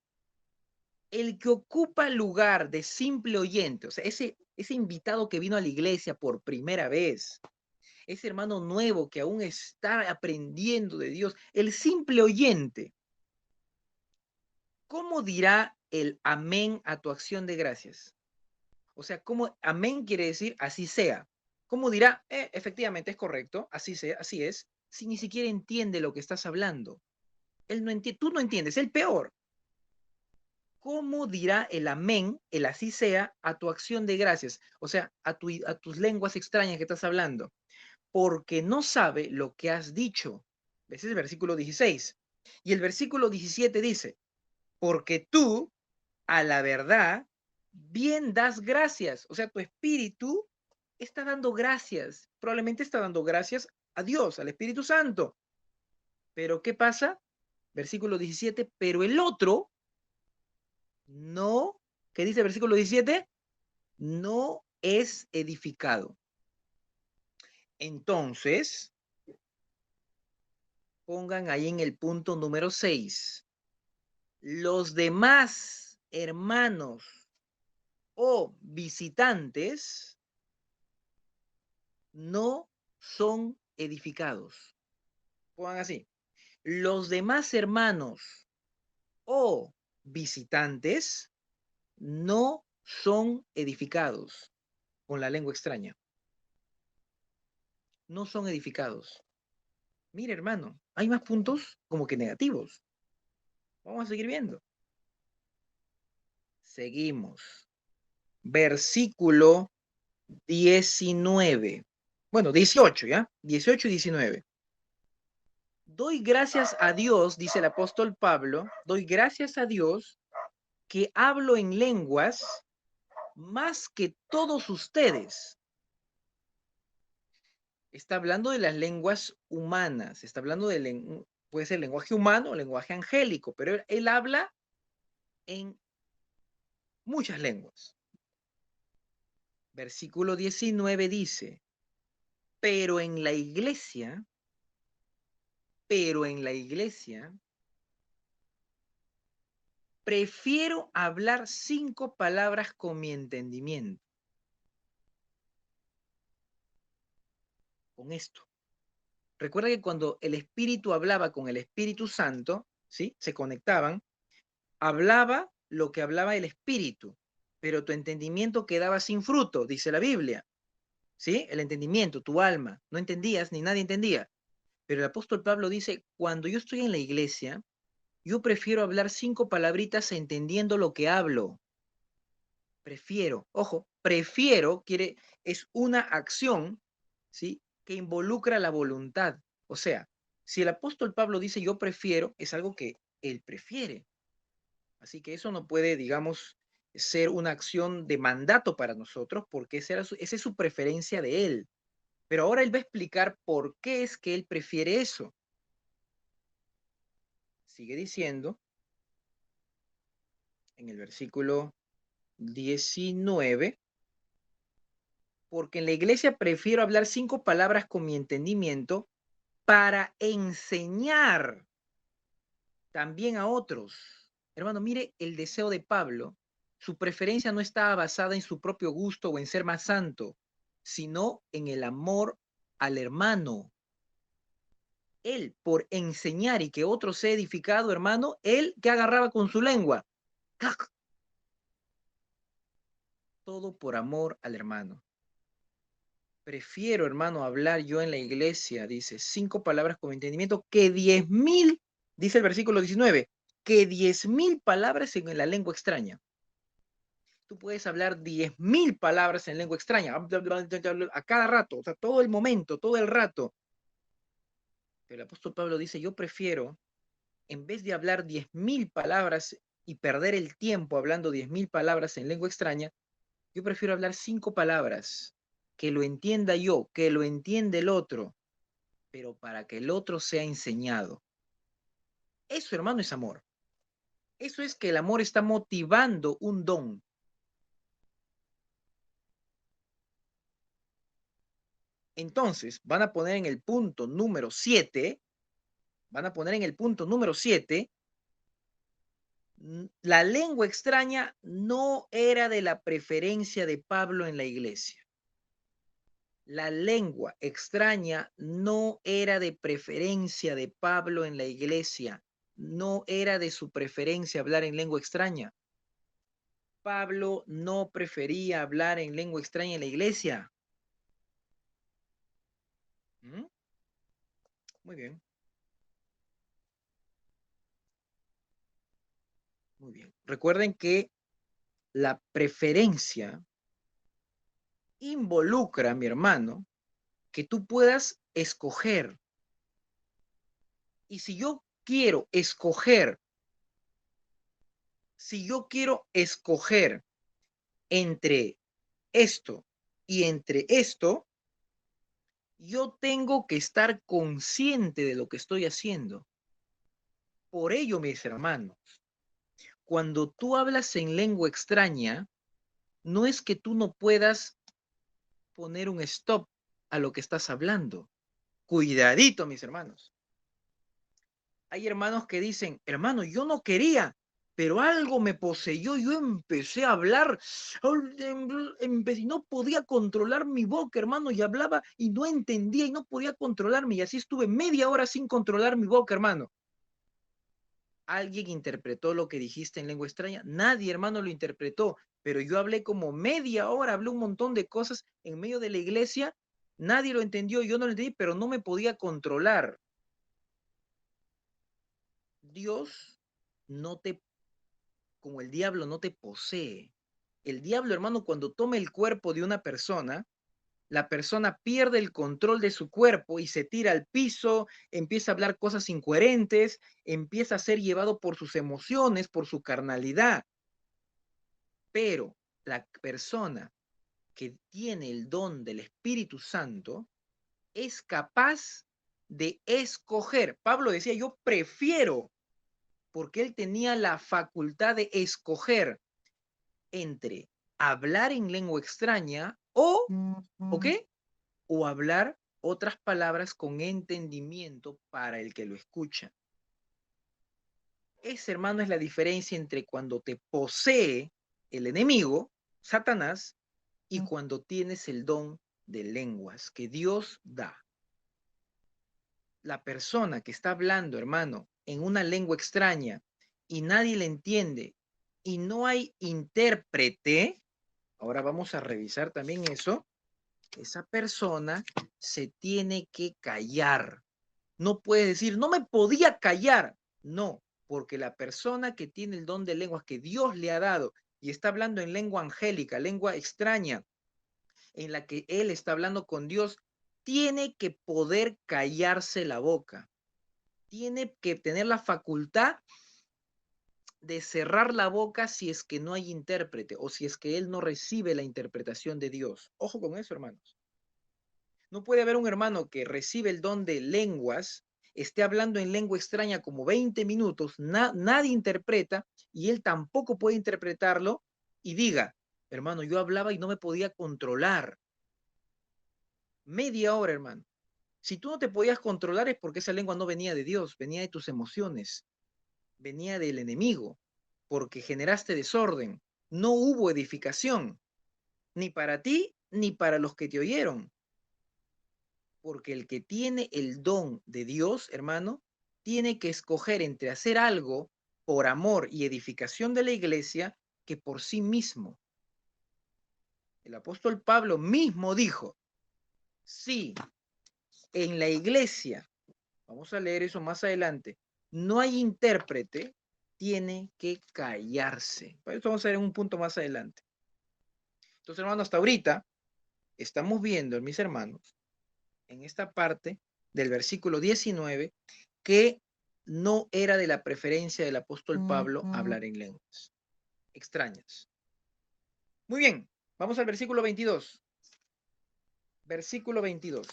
el que ocupa el lugar de simple oyente, o sea, ese invitado que vino a la iglesia por primera vez, ese hermano nuevo que aún está aprendiendo de Dios, el simple oyente, ¿cómo dirá el amén a tu acción de gracias? O sea, ¿cómo amén quiere decir así sea? ¿Cómo dirá, efectivamente es correcto, así sea, así es, si ni siquiera entiende lo que estás hablando? Él no entiende, tú no entiendes, el peor. ¿Cómo dirá el amén, el así sea, a tu acción de gracias? O sea, a tus lenguas extrañas que estás hablando. Porque no sabe lo que has dicho. Ese es el versículo 16. Y el versículo 17 dice, porque tú, a la verdad, bien das gracias. O sea, tu espíritu está dando gracias. Probablemente está dando gracias a Dios, al Espíritu Santo. Pero ¿qué pasa? Versículo 17, pero el otro no, ¿qué dice el versículo 17? No es edificado. Entonces, pongan ahí en el punto número 6. Los demás hermanos o visitantes no son edificados. Pongan así. Los demás hermanos o visitantes no son edificados con la lengua extraña. No son edificados. Mire, hermano, hay más puntos como que negativos. Vamos a seguir viendo. Seguimos. Versículo 19. Bueno, 18, ¿ya? 18 y 19. Doy gracias a Dios, dice el apóstol Pablo, doy gracias a Dios que hablo en lenguas más que todos ustedes. Está hablando de las lenguas humanas, está hablando de, puede ser lenguaje humano o lenguaje angélico, pero él habla en muchas lenguas. Versículo 19 dice, pero en la iglesia, pero en la iglesia, prefiero hablar 5 palabras con mi entendimiento. Con esto. Recuerda que cuando el Espíritu hablaba con el Espíritu Santo, ¿sí? Se conectaban, hablaba lo que hablaba el Espíritu, pero tu entendimiento quedaba sin fruto, dice la Biblia. ¿Sí? El entendimiento, tu alma, no entendías ni nadie entendía. Pero el apóstol Pablo dice, cuando yo estoy en la iglesia, yo prefiero hablar 5 palabritas entendiendo lo que hablo. Prefiero, ojo, prefiero es una acción, ¿sí? Que involucra la voluntad. O sea, si el apóstol Pablo dice yo prefiero, es algo que él prefiere. Así que eso no puede, digamos, ser una acción de mandato para nosotros porque esa es su preferencia de él. Pero ahora él va a explicar por qué es que él prefiere eso. Sigue diciendo en el versículo 19, porque en la iglesia prefiero hablar 5 palabras con mi entendimiento para enseñar también a otros. Hermano, mire el deseo de Pablo. Su preferencia no estaba basada en su propio gusto o en ser más santo, sino en el amor al hermano. Él, por enseñar y que otro sea edificado, hermano, él que agarraba con su lengua. ¡Cac! Todo por amor al hermano. Prefiero, hermano, hablar yo en la iglesia, dice, 5 palabras con entendimiento, que 10.000, dice el versículo 19, que 10.000 palabras en la lengua extraña. Tú puedes hablar 10.000 palabras en lengua extraña, a cada rato, o sea, todo el momento, todo el rato. Pero el apóstol Pablo dice, yo prefiero, en vez de hablar 10.000 palabras y perder el tiempo hablando 10.000 palabras en lengua extraña, yo prefiero hablar 5 palabras, que lo entienda yo, que lo entiende el otro, pero para que el otro sea enseñado. Eso, hermano, es amor. Eso es que el amor está motivando un don. Entonces, van a poner en el punto número 7, la lengua extraña no era de la preferencia de Pablo en la iglesia. La lengua extraña no era de preferencia de Pablo en la iglesia. No era de su preferencia hablar en lengua extraña. Pablo no prefería hablar en lengua extraña en la iglesia. ¿Mm? Muy bien. Muy bien. Recuerden que la preferencia involucra, mi hermano, que tú puedas escoger. Y si yo quiero escoger entre esto y entre esto, yo tengo que estar consciente de lo que estoy haciendo. Por ello, mis hermanos, cuando tú hablas en lengua extraña, no es que tú no puedas poner un stop a lo que estás hablando. Cuidadito, mis hermanos. Hay hermanos que dicen, hermano, yo no quería, pero algo me poseyó, yo empecé a hablar, y no podía controlar mi boca, hermano, y hablaba y no entendía y no podía controlarme, y así estuve media hora sin controlar mi boca, hermano. ¿Alguien interpretó lo que dijiste en lengua extraña? Nadie, hermano, lo interpretó, pero yo hablé como media hora, hablé un montón de cosas en medio de la iglesia, nadie lo entendió, yo no lo entendí, pero no me podía controlar. Dios no te, como el diablo no te posee. El diablo, hermano, cuando toma el cuerpo de una persona, la persona pierde el control de su cuerpo y se tira al piso, empieza a hablar cosas incoherentes, empieza a ser llevado por sus emociones, por su carnalidad. Pero la persona que tiene el don del Espíritu Santo es capaz de escoger. Pablo decía, yo prefiero, porque él tenía la facultad de escoger entre hablar en lengua extraña ¿o qué? O hablar otras palabras con entendimiento para el que lo escucha. Esa, hermano, es la diferencia entre cuando te posee el enemigo, Satanás, y cuando tienes el don de lenguas que Dios da. La persona que está hablando, hermano, en una lengua extraña y nadie le entiende y no hay intérprete, ahora vamos a revisar también eso, esa persona se tiene que callar. No puede decir, no me podía callar. No, porque la persona que tiene el don de lenguas que Dios le ha dado y está hablando en lengua angélica, lengua extraña, en la que él está hablando con Dios, tiene que poder callarse la boca. Tiene que tener la facultad de cerrar la boca si es que no hay intérprete o si es que él no recibe la interpretación de Dios. Ojo con eso, hermanos. No puede haber un hermano que recibe el don de lenguas, esté hablando en lengua extraña como 20 minutos, nadie interpreta y él tampoco puede interpretarlo y diga, hermano, yo hablaba y no me podía controlar. Media hora, hermano. Si tú no te podías controlar es porque esa lengua no venía de Dios, venía de tus emociones, venía del enemigo, porque generaste desorden. No hubo edificación, ni para ti ni para los que te oyeron. Porque el que tiene el don de Dios, hermano, tiene que escoger entre hacer algo por amor y edificación de la iglesia que por sí mismo. El apóstol Pablo mismo dijo, sí, en la iglesia, vamos a leer eso más adelante, no hay intérprete, tiene que callarse. Por eso vamos a ver en un punto más adelante. Entonces, hermano, hasta ahorita estamos viendo, mis hermanos, en esta parte del versículo 19, que no era de la preferencia del apóstol Pablo hablar en lenguas extrañas. Muy bien, vamos al versículo 22. Versículo 22.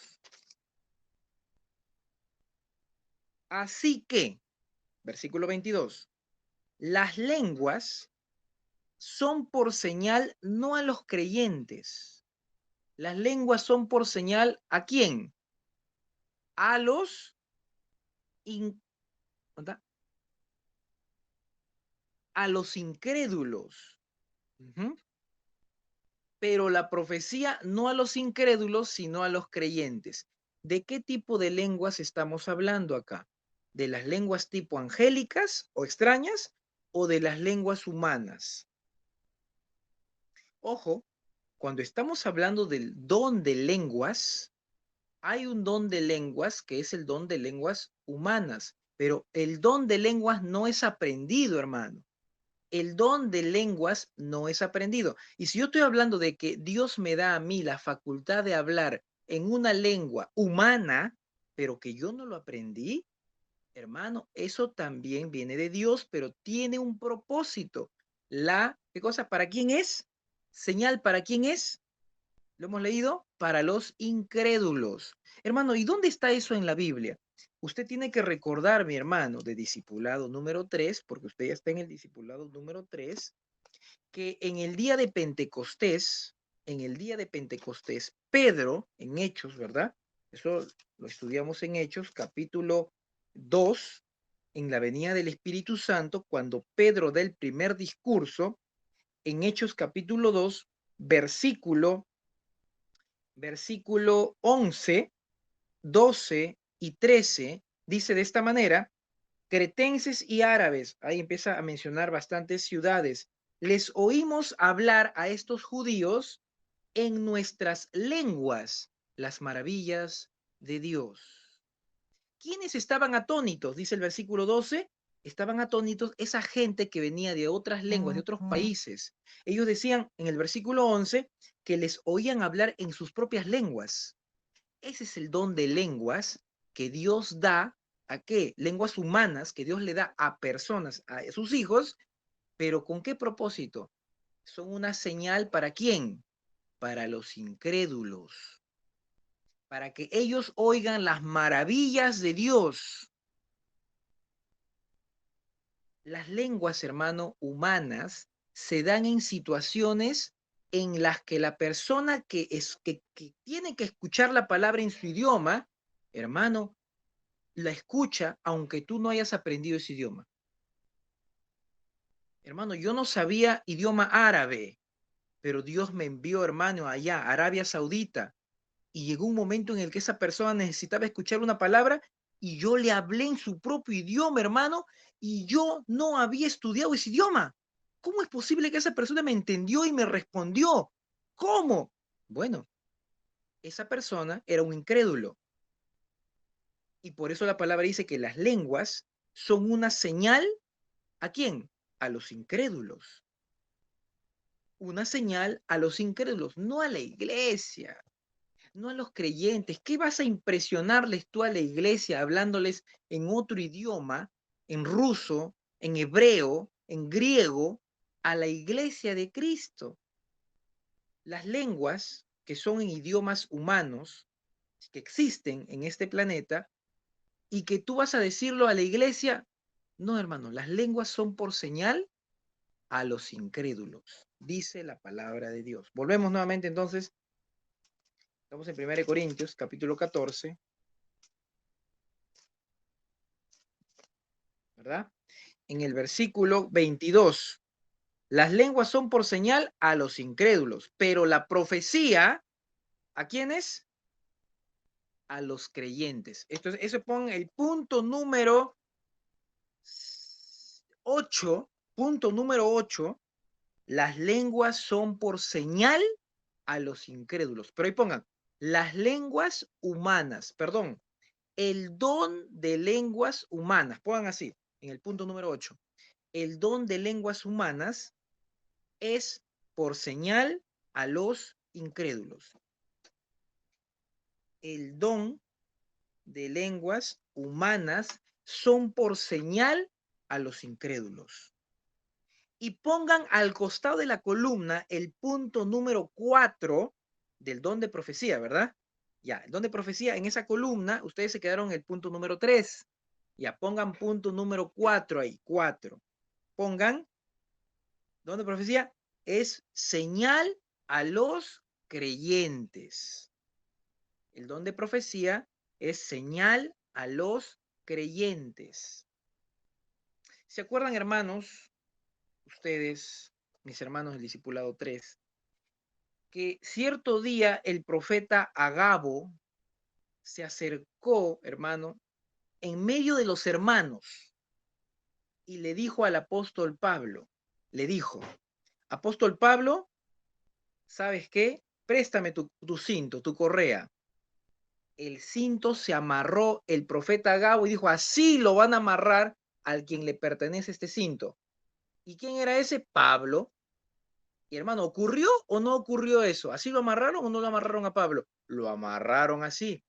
Así que, versículo 22, las lenguas son por señal no a los creyentes, Las lenguas son por señal ¿a quién? A los a los incrédulos. Uh-huh. Pero la profecía no a los incrédulos, sino a los creyentes. ¿De qué tipo de lenguas estamos hablando acá? ¿De las lenguas tipo angélicas o extrañas o de las lenguas humanas? Ojo, cuando estamos hablando del don de lenguas, hay un don de lenguas que es el don de lenguas humanas, pero el don de lenguas no es aprendido, hermano. El don de lenguas no es aprendido. Y si yo estoy hablando de que Dios me da a mí la facultad de hablar en una lengua humana, pero que yo no lo aprendí, hermano, eso también viene de Dios, pero tiene un propósito. ¿Qué cosa? ¿Para quién es? Señal, ¿para quién es? Lo hemos leído para los incrédulos. Hermano, ¿y dónde está eso en la Biblia? Usted tiene que recordar, mi hermano, de discipulado número 3, porque usted ya está en el discipulado número 3, que en el día de Pentecostés, Pedro, en Hechos, ¿verdad? Eso lo estudiamos en Hechos, capítulo 2, en la venida del Espíritu Santo, cuando Pedro da el primer discurso, en Hechos capítulo 2, versículo 11, 12 y 13, dice de esta manera: cretenses y árabes, ahí empieza a mencionar bastantes ciudades, les oímos hablar a estos judíos en nuestras lenguas las maravillas de Dios. ¿Quiénes estaban atónitos? Dice el versículo 12. Estaban atónitos esa gente que venía de otras lenguas, de otros países. Ellos decían en el versículo 11 que les oían hablar en sus propias lenguas. Ese es el don de lenguas que Dios da. ¿A qué? Lenguas humanas que Dios le da a personas, a sus hijos, pero ¿con qué propósito? Son una señal ¿para quién? Para los incrédulos, para que ellos oigan las maravillas de Dios. Las lenguas, hermano, humanas se dan en situaciones en las que la persona que tiene que escuchar la palabra en su idioma, hermano, la escucha aunque tú no hayas aprendido ese idioma. Hermano, yo no sabía idioma árabe, pero Dios me envió, hermano, allá, a Arabia Saudita, y llegó un momento en el que esa persona necesitaba escuchar una palabra y yo le hablé en su propio idioma, hermano, y yo no había estudiado ese idioma. ¿Cómo es posible que esa persona me entendió y me respondió? ¿Cómo? Bueno, esa persona era un incrédulo. Y por eso la palabra dice que las lenguas son una señal. ¿A quién? A los incrédulos. Una señal a los incrédulos, no a la iglesia, no a los creyentes. ¿Qué vas a impresionarles tú a la iglesia hablándoles en otro idioma, en ruso, en hebreo, en griego, a la iglesia de Cristo? Las lenguas que son en idiomas humanos, que existen en este planeta, y que tú vas a decirlo a la iglesia, no, hermano, las lenguas son por señal a los incrédulos, dice la palabra de Dios. Volvemos nuevamente entonces, estamos en 1 Corintios, capítulo 14, ¿verdad? En el versículo 22, las lenguas son por señal a los incrédulos, pero la profecía, ¿a quiénes? A los creyentes. Eso pone el punto número 8, punto número 8, las lenguas son por señal a los incrédulos. Pero ahí pongan, las lenguas humanas, perdón, el don de lenguas humanas, pongan así, en el punto número 8, el don de lenguas humanas es por señal a los incrédulos. El don de lenguas humanas son por señal a los incrédulos. Y pongan al costado de la columna el punto número 4 del don de profecía, ¿verdad? Ya, el don de profecía, en esa columna, ustedes se quedaron en el punto número 3. Ya, pongan punto número 4 ahí, 4. Pongan, don de profecía es señal a los creyentes. El don de profecía es señal a los creyentes. ¿Se acuerdan, hermanos, ustedes, mis hermanos del discipulado 3, que cierto día el profeta Agabo se acercó, hermano, en medio de los hermanos y le dijo al apóstol Pablo, le dijo, apóstol Pablo, ¿sabes qué? Préstame tu cinto, tu correa. El cinto se amarró el profeta Agabo y dijo, así lo van a amarrar al quien le pertenece este cinto. ¿Y quién era ese? Pablo. Y hermano, ¿ocurrió o no ocurrió eso? ¿Así lo amarraron o no lo amarraron a Pablo? Lo amarraron así.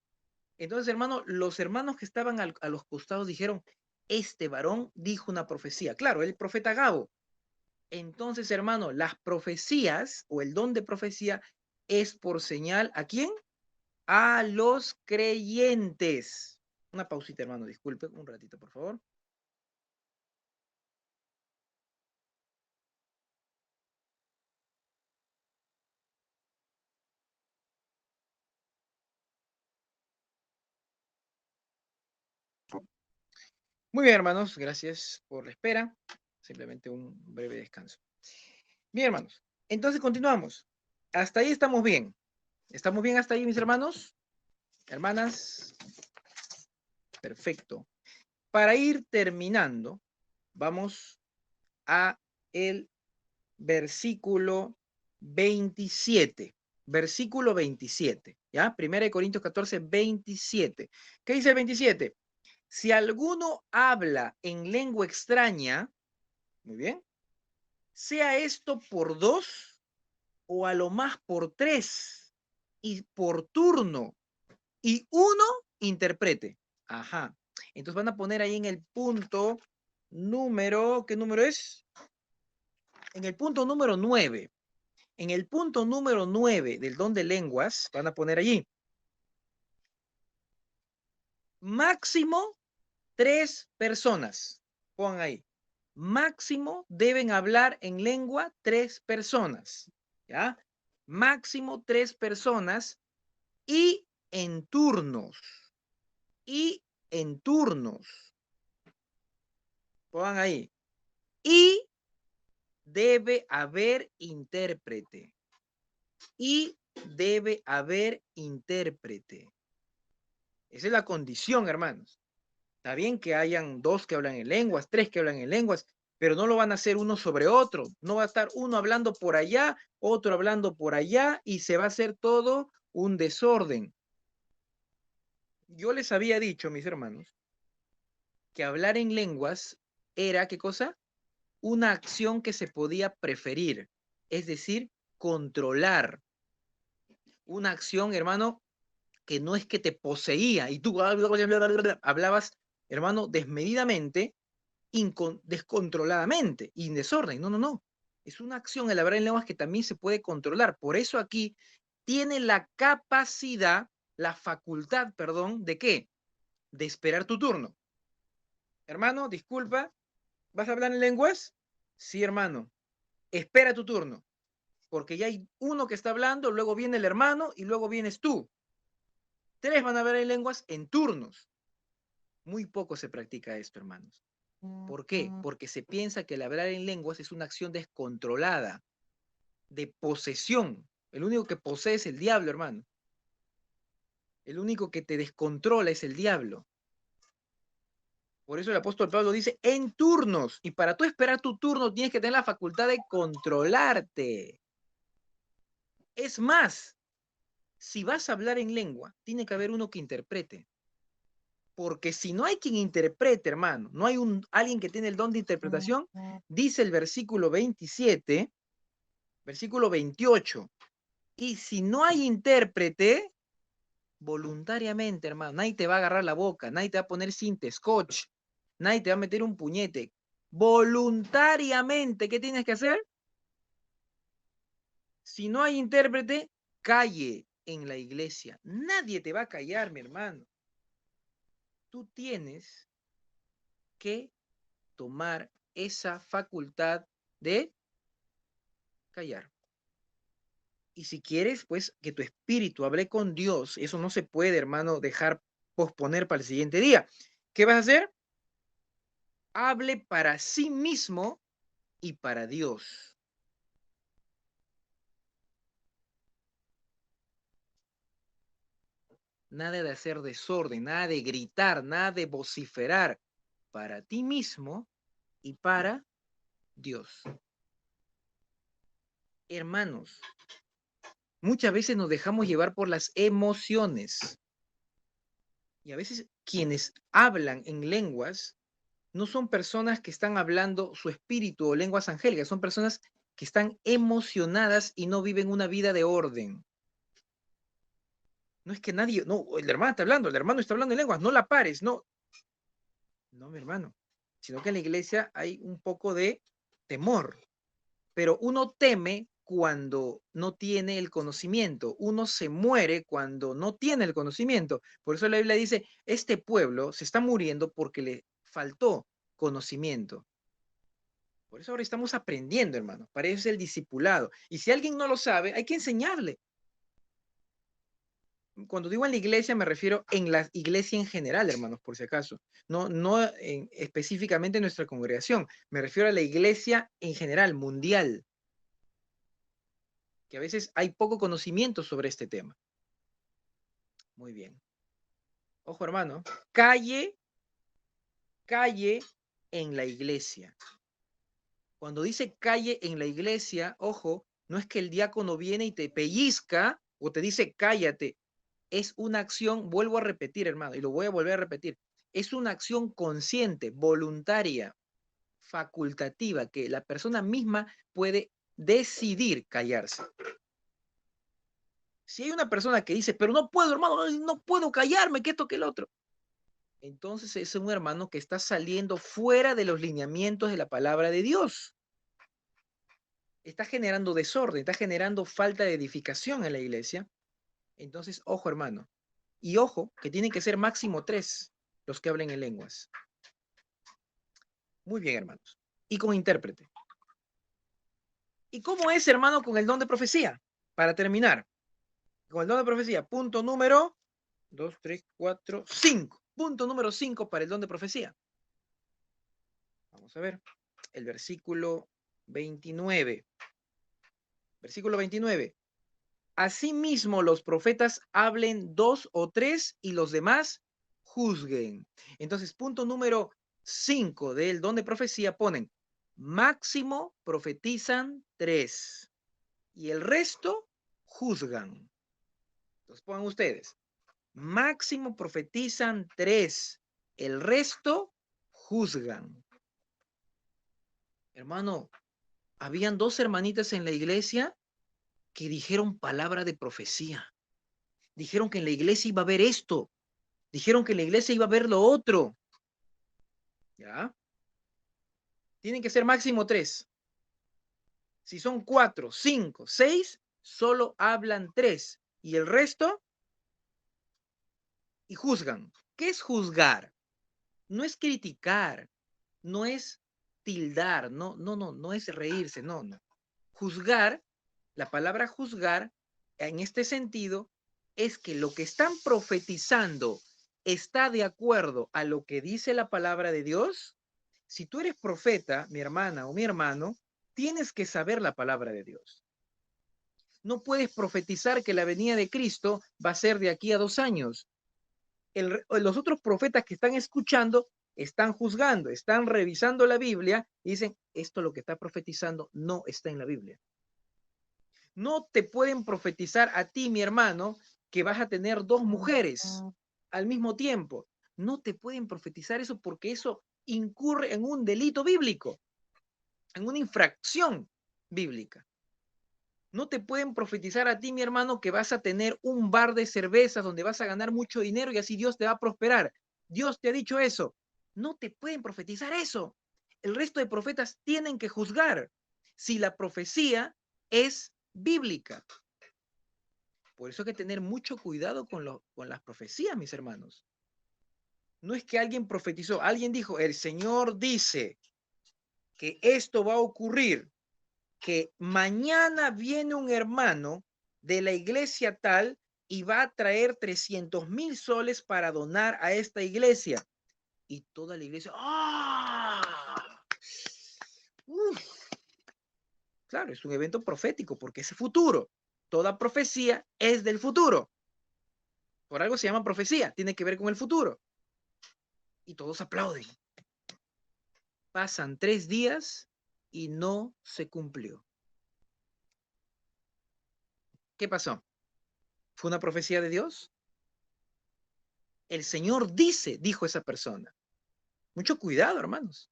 Entonces, hermano, los hermanos que estaban a los costados dijeron, este varón dijo una profecía. Claro, el profeta Agabo. Entonces, hermano, las profecías o el don de profecía es por señal, ¿a quién? A los creyentes. Una pausita, hermano, disculpe, un ratito, por favor. Muy bien, hermanos, gracias por la espera. Simplemente un breve descanso. Bien, hermanos, entonces continuamos. Hasta ahí estamos bien. ¿Estamos bien hasta ahí, mis hermanos? Hermanas, perfecto. Para ir terminando, vamos a el versículo 27. Versículo 27, ¿ya? 1 Corintios 14, 27. ¿Qué dice el 27? Si alguno habla en lengua extraña, muy bien, sea esto por dos o a lo más por tres, y por turno, y uno interprete. Ajá. Entonces van a poner ahí en el punto número, ¿qué número es? En el punto número 9. En el punto número 9 del don de lenguas, van a poner allí. Máximo 3 personas. Pongan ahí. Máximo deben hablar en lengua 3 personas. ¿Ya? Máximo 3 personas y en turnos. Y en turnos. Pongan ahí. Y debe haber intérprete. Y debe haber intérprete. Esa es la condición, hermanos. Está bien que hayan 2 que hablan en lenguas, 3 que hablan en lenguas, pero no lo van a hacer uno sobre otro. No va a estar uno hablando por allá, otro hablando por allá, y se va a hacer todo un desorden. Yo les había dicho, mis hermanos, que hablar en lenguas era, ¿qué cosa? Una acción que se podía preferir, es decir, controlar. Una acción, hermano, que no es que te poseía y tú hablabas, hermano, desmedidamente, descontroladamente y en desorden. No, no, no. Es una acción, el hablar en lenguas, que también se puede controlar. Por eso aquí tiene la capacidad, la facultad, perdón, ¿de qué? De esperar tu turno. Hermano, disculpa, ¿vas a hablar en lenguas? Sí, hermano. Espera tu turno, porque ya hay uno que está hablando, luego viene el hermano y luego vienes tú. 3 van a hablar en lenguas en turnos. Muy poco se practica esto, hermanos. ¿Por qué? Porque se piensa que el hablar en lenguas es una acción descontrolada, de posesión. El único que posee es el diablo, hermano. El único que te descontrola es el diablo. Por eso el apóstol Pablo dice en turnos. Y para tú esperar tu turno tienes que tener la facultad de controlarte. Es más, si vas a hablar en lengua, tiene que haber uno que interprete. Porque si no hay quien interprete, hermano, no hay alguien que tiene el don de interpretación, dice el versículo 27, versículo 28. Y si no hay intérprete, voluntariamente, hermano, nadie te va a agarrar la boca, nadie te va a poner cinta scotch, nadie te va a meter un puñete. Voluntariamente, ¿qué tienes que hacer? Si no hay intérprete, calle en la iglesia. Nadie te va a callar, mi hermano. Tú tienes que tomar esa facultad de callar. Y si quieres, pues, que tu espíritu hable con Dios, eso no se puede, hermano, dejar posponer para el siguiente día. ¿Qué vas a hacer? Hable para sí mismo y para Dios. Nada de hacer desorden, nada de gritar, nada de vociferar. Para ti mismo y para Dios. Hermanos, muchas veces nos dejamos llevar por las emociones. Y a veces quienes hablan en lenguas no son personas que están hablando su espíritu o lenguas angélicas, son personas que están emocionadas y no viven una vida de orden. No es que nadie, no, el hermano está hablando, el hermano está hablando en lenguas, no la pares, no. No, mi hermano, sino que en la iglesia hay un poco de temor, pero uno teme cuando no tiene el conocimiento, uno se muere cuando no tiene el conocimiento. Por eso la Biblia dice, este pueblo se está muriendo porque le faltó conocimiento. Por eso ahora estamos aprendiendo, hermano. Para eso es el discipulado. Y si alguien no lo sabe, hay que enseñarle. Cuando digo en la iglesia, me refiero en la iglesia en general, hermanos, por si acaso. No específicamente en nuestra congregación. Me refiero a la iglesia en general, mundial. Que a veces hay poco conocimiento sobre este tema. Muy bien. Ojo, hermano. Calle en la iglesia. Cuando dice calle en la iglesia, ojo, no es que el diácono viene y te pellizca o te dice cállate. Es una acción, vuelvo a repetir, hermano, y lo voy a volver a repetir, es una acción consciente, voluntaria, facultativa, que la persona misma puede decidir callarse. Si hay una persona que dice, pero no puedo, hermano, no puedo callarme, que esto, que el otro, entonces es un hermano que está saliendo fuera de los lineamientos de la palabra de Dios. Está generando desorden, está generando falta de edificación en la iglesia. Entonces, ojo, hermano. Y ojo, que tienen que ser máximo 3 los que hablen en lenguas. Muy bien, hermanos. Y con intérprete. ¿Y cómo es, hermano, con el don de profecía? Para terminar, con el don de profecía, punto número 2, 3, 4, 5. Punto número 5 para el don de profecía. Vamos a ver. El versículo 29. Versículo 29. Asimismo, los profetas hablen 2 o 3 y los demás juzguen. Entonces, punto número 5 del don de profecía ponen, máximo profetizan 3 y el resto juzgan. Entonces, pongan ustedes, máximo profetizan 3, el resto juzgan. Hermano, habían 2 hermanitas en la iglesia que dijeron palabra de profecía. Dijeron que en la iglesia iba a haber esto. Dijeron que en la iglesia iba a haber lo otro. ¿Ya? Tienen que ser máximo 3. Si son 4, 5, 6, solo hablan 3. Y el resto, y juzgan. ¿Qué es juzgar? No es criticar, no es tildar, no es reírse, no. Juzgar, la palabra juzgar, en este sentido, es que lo que están profetizando está de acuerdo a lo que dice la palabra de Dios. Si tú eres profeta, mi hermana o mi hermano, tienes que saber la palabra de Dios. No puedes profetizar que la venida de Cristo va a ser de aquí a 2 años. Los otros profetas que están escuchando están juzgando, están revisando la Biblia y dicen, esto lo que está profetizando no está en la Biblia. No te pueden profetizar a ti, mi hermano, que vas a tener 2 mujeres al mismo tiempo. No te pueden profetizar eso porque eso incurre en un delito bíblico, en una infracción bíblica. No te pueden profetizar a ti, mi hermano, que vas a tener un bar de cervezas donde vas a ganar mucho dinero y así Dios te va a prosperar. Dios te ha dicho eso. No te pueden profetizar eso. El resto de profetas tienen que juzgar si la profecía es bíblica. Por eso hay que tener mucho cuidado con las profecías, mis hermanos. No es que alguien profetizó, alguien dijo, el Señor dice que esto va a ocurrir, que mañana viene un hermano de la iglesia tal y va a traer 300,000 soles para donar a esta iglesia. Y toda la iglesia, ¡ah! Uf. Claro, es un evento profético porque es futuro. Toda profecía es del futuro. Por algo se llama profecía, tiene que ver con el futuro. Y todos aplauden. Pasan 3 días y no se cumplió. ¿Qué pasó? ¿Fue una profecía de Dios? El Señor dijo esa persona. Mucho cuidado, hermanos.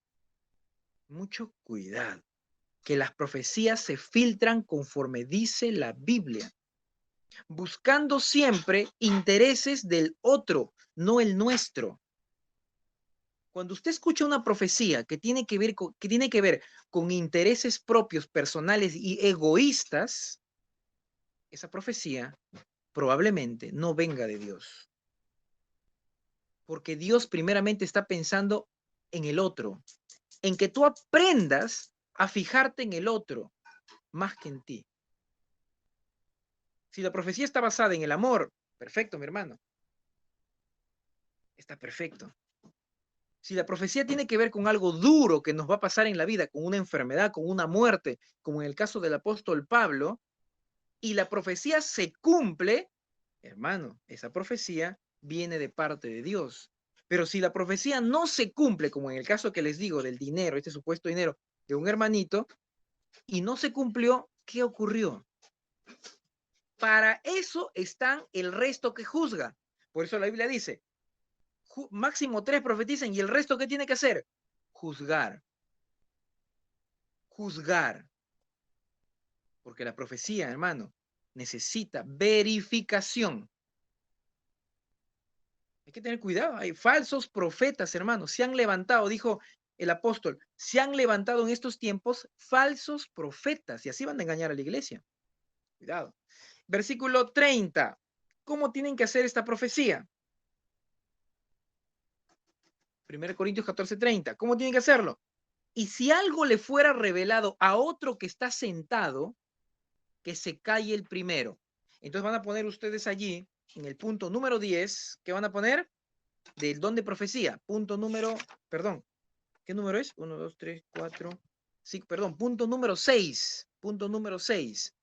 Mucho cuidado. Que las profecías se filtran conforme dice la Biblia, buscando siempre intereses del otro, no el nuestro. Cuando usted escucha una profecía que tiene que ver con intereses propios, personales y egoístas, esa profecía probablemente no venga de Dios. Porque Dios primeramente está pensando en el otro, en que tú aprendas a fijarte en el otro más que en ti. Si la profecía está basada en el amor, perfecto, mi hermano. Está perfecto. Si la profecía tiene que ver con algo duro que nos va a pasar en la vida, con una enfermedad, con una muerte, como en el caso del apóstol Pablo, y la profecía se cumple, hermano, esa profecía viene de parte de Dios. Pero si la profecía no se cumple, como en el caso que les digo del dinero, este supuesto dinero de un hermanito, y no se cumplió, ¿qué ocurrió? Para eso están el resto que juzga. Por eso la Biblia dice, máximo 3 profetizan y el resto ¿qué tiene que hacer? Juzgar. Juzgar. Porque la profecía, hermano, necesita verificación. Hay que tener cuidado. Hay falsos profetas, hermano. Se han levantado, dijo el apóstol, se han levantado en estos tiempos falsos profetas y así van a engañar a la iglesia. Cuidado. Versículo 30. ¿Cómo tienen que hacer esta profecía? 1 Corintios 14:30. ¿Cómo tienen que hacerlo? Y si algo le fuera revelado a otro que está sentado, que se calle el primero. Entonces van a poner ustedes allí, en el punto número 10, ¿qué van a poner? Del don de profecía. Punto número, perdón, ¿qué número es? 1, 2, 3, 4, 5, perdón, punto número 6. Punto número 6.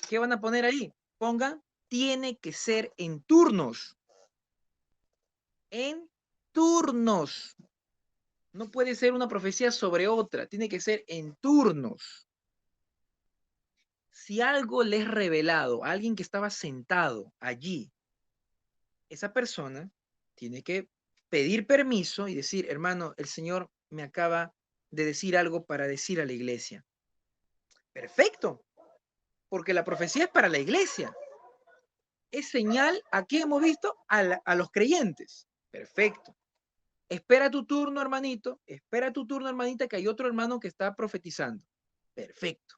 ¿Qué van a poner ahí? Pongan, tiene que ser en turnos. En turnos. No puede ser una profecía sobre otra, tiene que ser en turnos. Si algo le es revelado a alguien que estaba sentado allí, esa persona tiene que pedir permiso y decir, hermano, el Señor me acaba de decir algo para decir a la iglesia. Perfecto, porque la profecía es para la iglesia. Es señal, aquí hemos visto, a los creyentes. Perfecto. Espera tu turno, hermanito. Espera tu turno, hermanita, que hay otro hermano que está profetizando. Perfecto.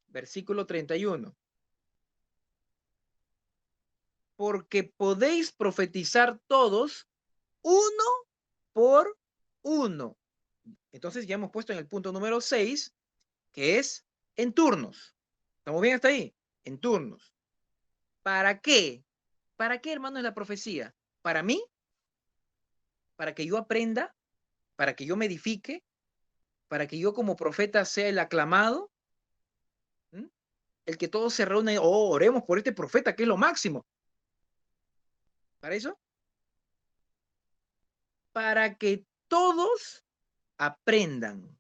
Versículo 31. Porque podéis profetizar todos uno por uno. Entonces ya hemos puesto en el punto número 6, que es en turnos. ¿Estamos bien hasta ahí? En turnos. ¿Para qué? ¿Para qué, hermano, es la profecía? ¿Para mí? ¿Para que yo aprenda? ¿Para que yo me edifique? ¿Para que yo como profeta sea el aclamado? ¿Mm? El que todos se reúnen, oh, oremos por este profeta, que es lo máximo. ¿Para eso? Para que todos aprendan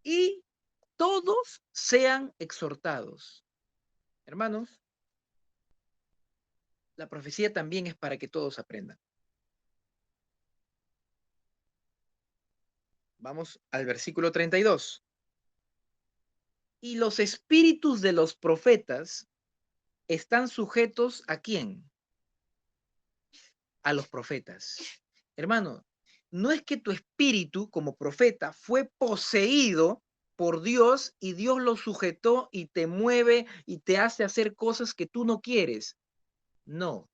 y todos sean exhortados. Hermanos, la profecía también es para que todos aprendan. Vamos al versículo 32. Y los espíritus de los profetas están sujetos ¿a quién? A los profetas. Hermano, no es que tu espíritu como profeta fue poseído por Dios y Dios lo sujetó y te mueve y te hace hacer cosas que tú no quieres. No,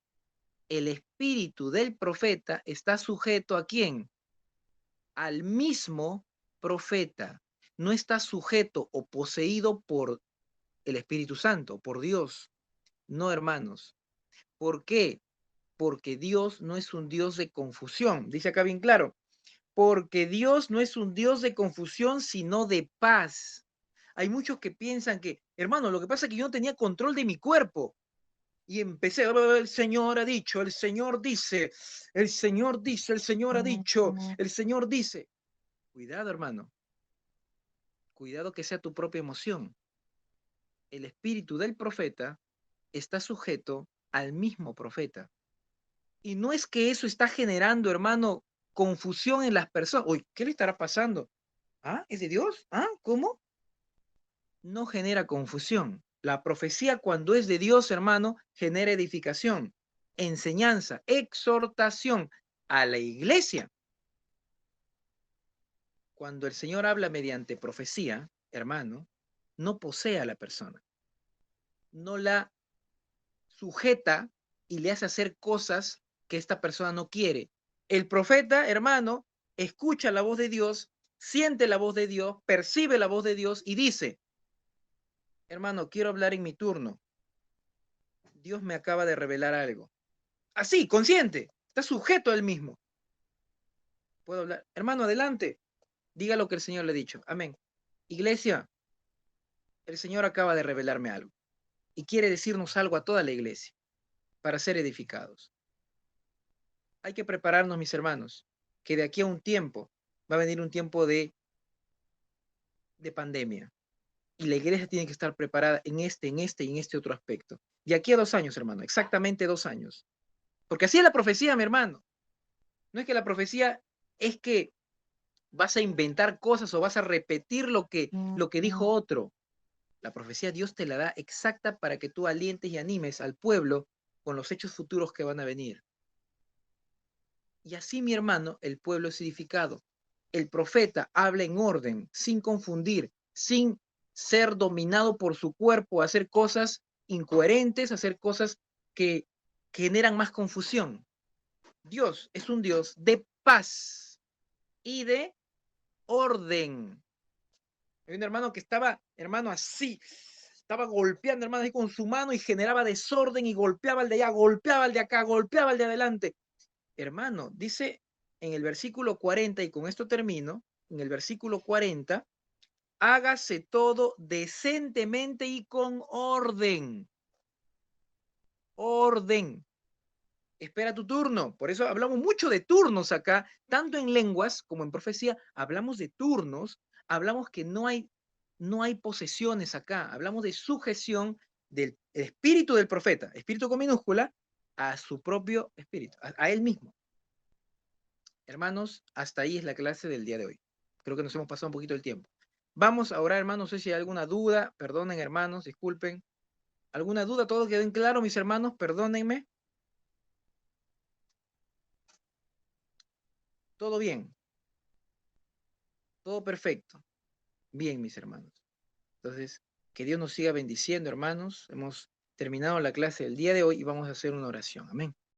el espíritu del profeta está sujeto ¿a quién? Al mismo profeta. No está sujeto o poseído por el Espíritu Santo, por Dios. No, hermanos. ¿Por qué? Porque Dios no es un Dios de confusión. Dice acá bien claro, porque Dios no es un Dios de confusión, sino de paz. Hay muchos que piensan que, hermano, lo que pasa es que yo no tenía control de mi cuerpo. Y empecé, el Señor ha dicho, el Señor dice, el Señor dice, el Señor ha dicho, el Señor dice. Cuidado, hermano. Cuidado que sea tu propia emoción. El espíritu del profeta está sujeto al mismo profeta. Y no es que eso está generando, hermano, confusión en las personas. Uy, ¿qué le estará pasando? ¿Ah? ¿Es de Dios? ¿Ah? ¿Cómo? No genera confusión. La profecía, cuando es de Dios, hermano, genera edificación, enseñanza, exhortación a la iglesia. Cuando el Señor habla mediante profecía, hermano, no posee a la persona, no la sujeta y le hace hacer cosas que esta persona no quiere. El profeta, hermano, escucha la voz de Dios, siente la voz de Dios, percibe la voz de Dios y dice, hermano, quiero hablar en mi turno. Dios me acaba de revelar algo. Así, consciente, está sujeto a él mismo. Puedo hablar. Hermano, adelante. Diga lo que el Señor le ha dicho. Amén. Iglesia, el Señor acaba de revelarme algo y quiere decirnos algo a toda la iglesia para ser edificados. Hay que prepararnos, mis hermanos, que de aquí a un tiempo va a venir un tiempo de pandemia y la iglesia tiene que estar preparada en este y en este otro aspecto. De aquí a 2 años, hermano, exactamente 2 años. Porque así es la profecía, mi hermano. No es que la profecía es que vas a inventar cosas o vas a repetir lo que dijo otro. La profecía Dios te la da exacta para que tú alientes y animes al pueblo con los hechos futuros que van a venir. Y así, mi hermano, el pueblo es edificado. El profeta habla en orden, sin confundir, sin ser dominado por su cuerpo, hacer cosas incoherentes, hacer cosas que generan más confusión. Dios es un Dios de paz y de orden. Hay un hermano que estaba, hermano, así, estaba golpeando, hermano, ahí con su mano y generaba desorden y golpeaba al de allá, golpeaba al de acá, golpeaba al de adelante. Hermano, dice en el versículo 40, y con esto termino, en el versículo 40, hágase todo decentemente y con orden. Orden. Espera tu turno. Por eso hablamos mucho de turnos acá, tanto en lenguas como en profecía. Hablamos de turnos, hablamos que no hay posesiones acá. Hablamos de sujeción del espíritu del profeta, espíritu con minúscula, a su propio espíritu, a él mismo. Hermanos, hasta ahí es la clase del día de hoy. Creo que nos hemos pasado un poquito el tiempo. Vamos a orar, hermanos. No sé si hay alguna duda. Perdonen, hermanos, disculpen. ¿Alguna duda? ¿Todo quedó en claro, mis hermanos? Perdónenme. ¿Todo bien? ¿Todo perfecto? Bien, mis hermanos. Entonces, que Dios nos siga bendiciendo, hermanos. Hemos terminado la clase del día de hoy y vamos a hacer una oración. Amén.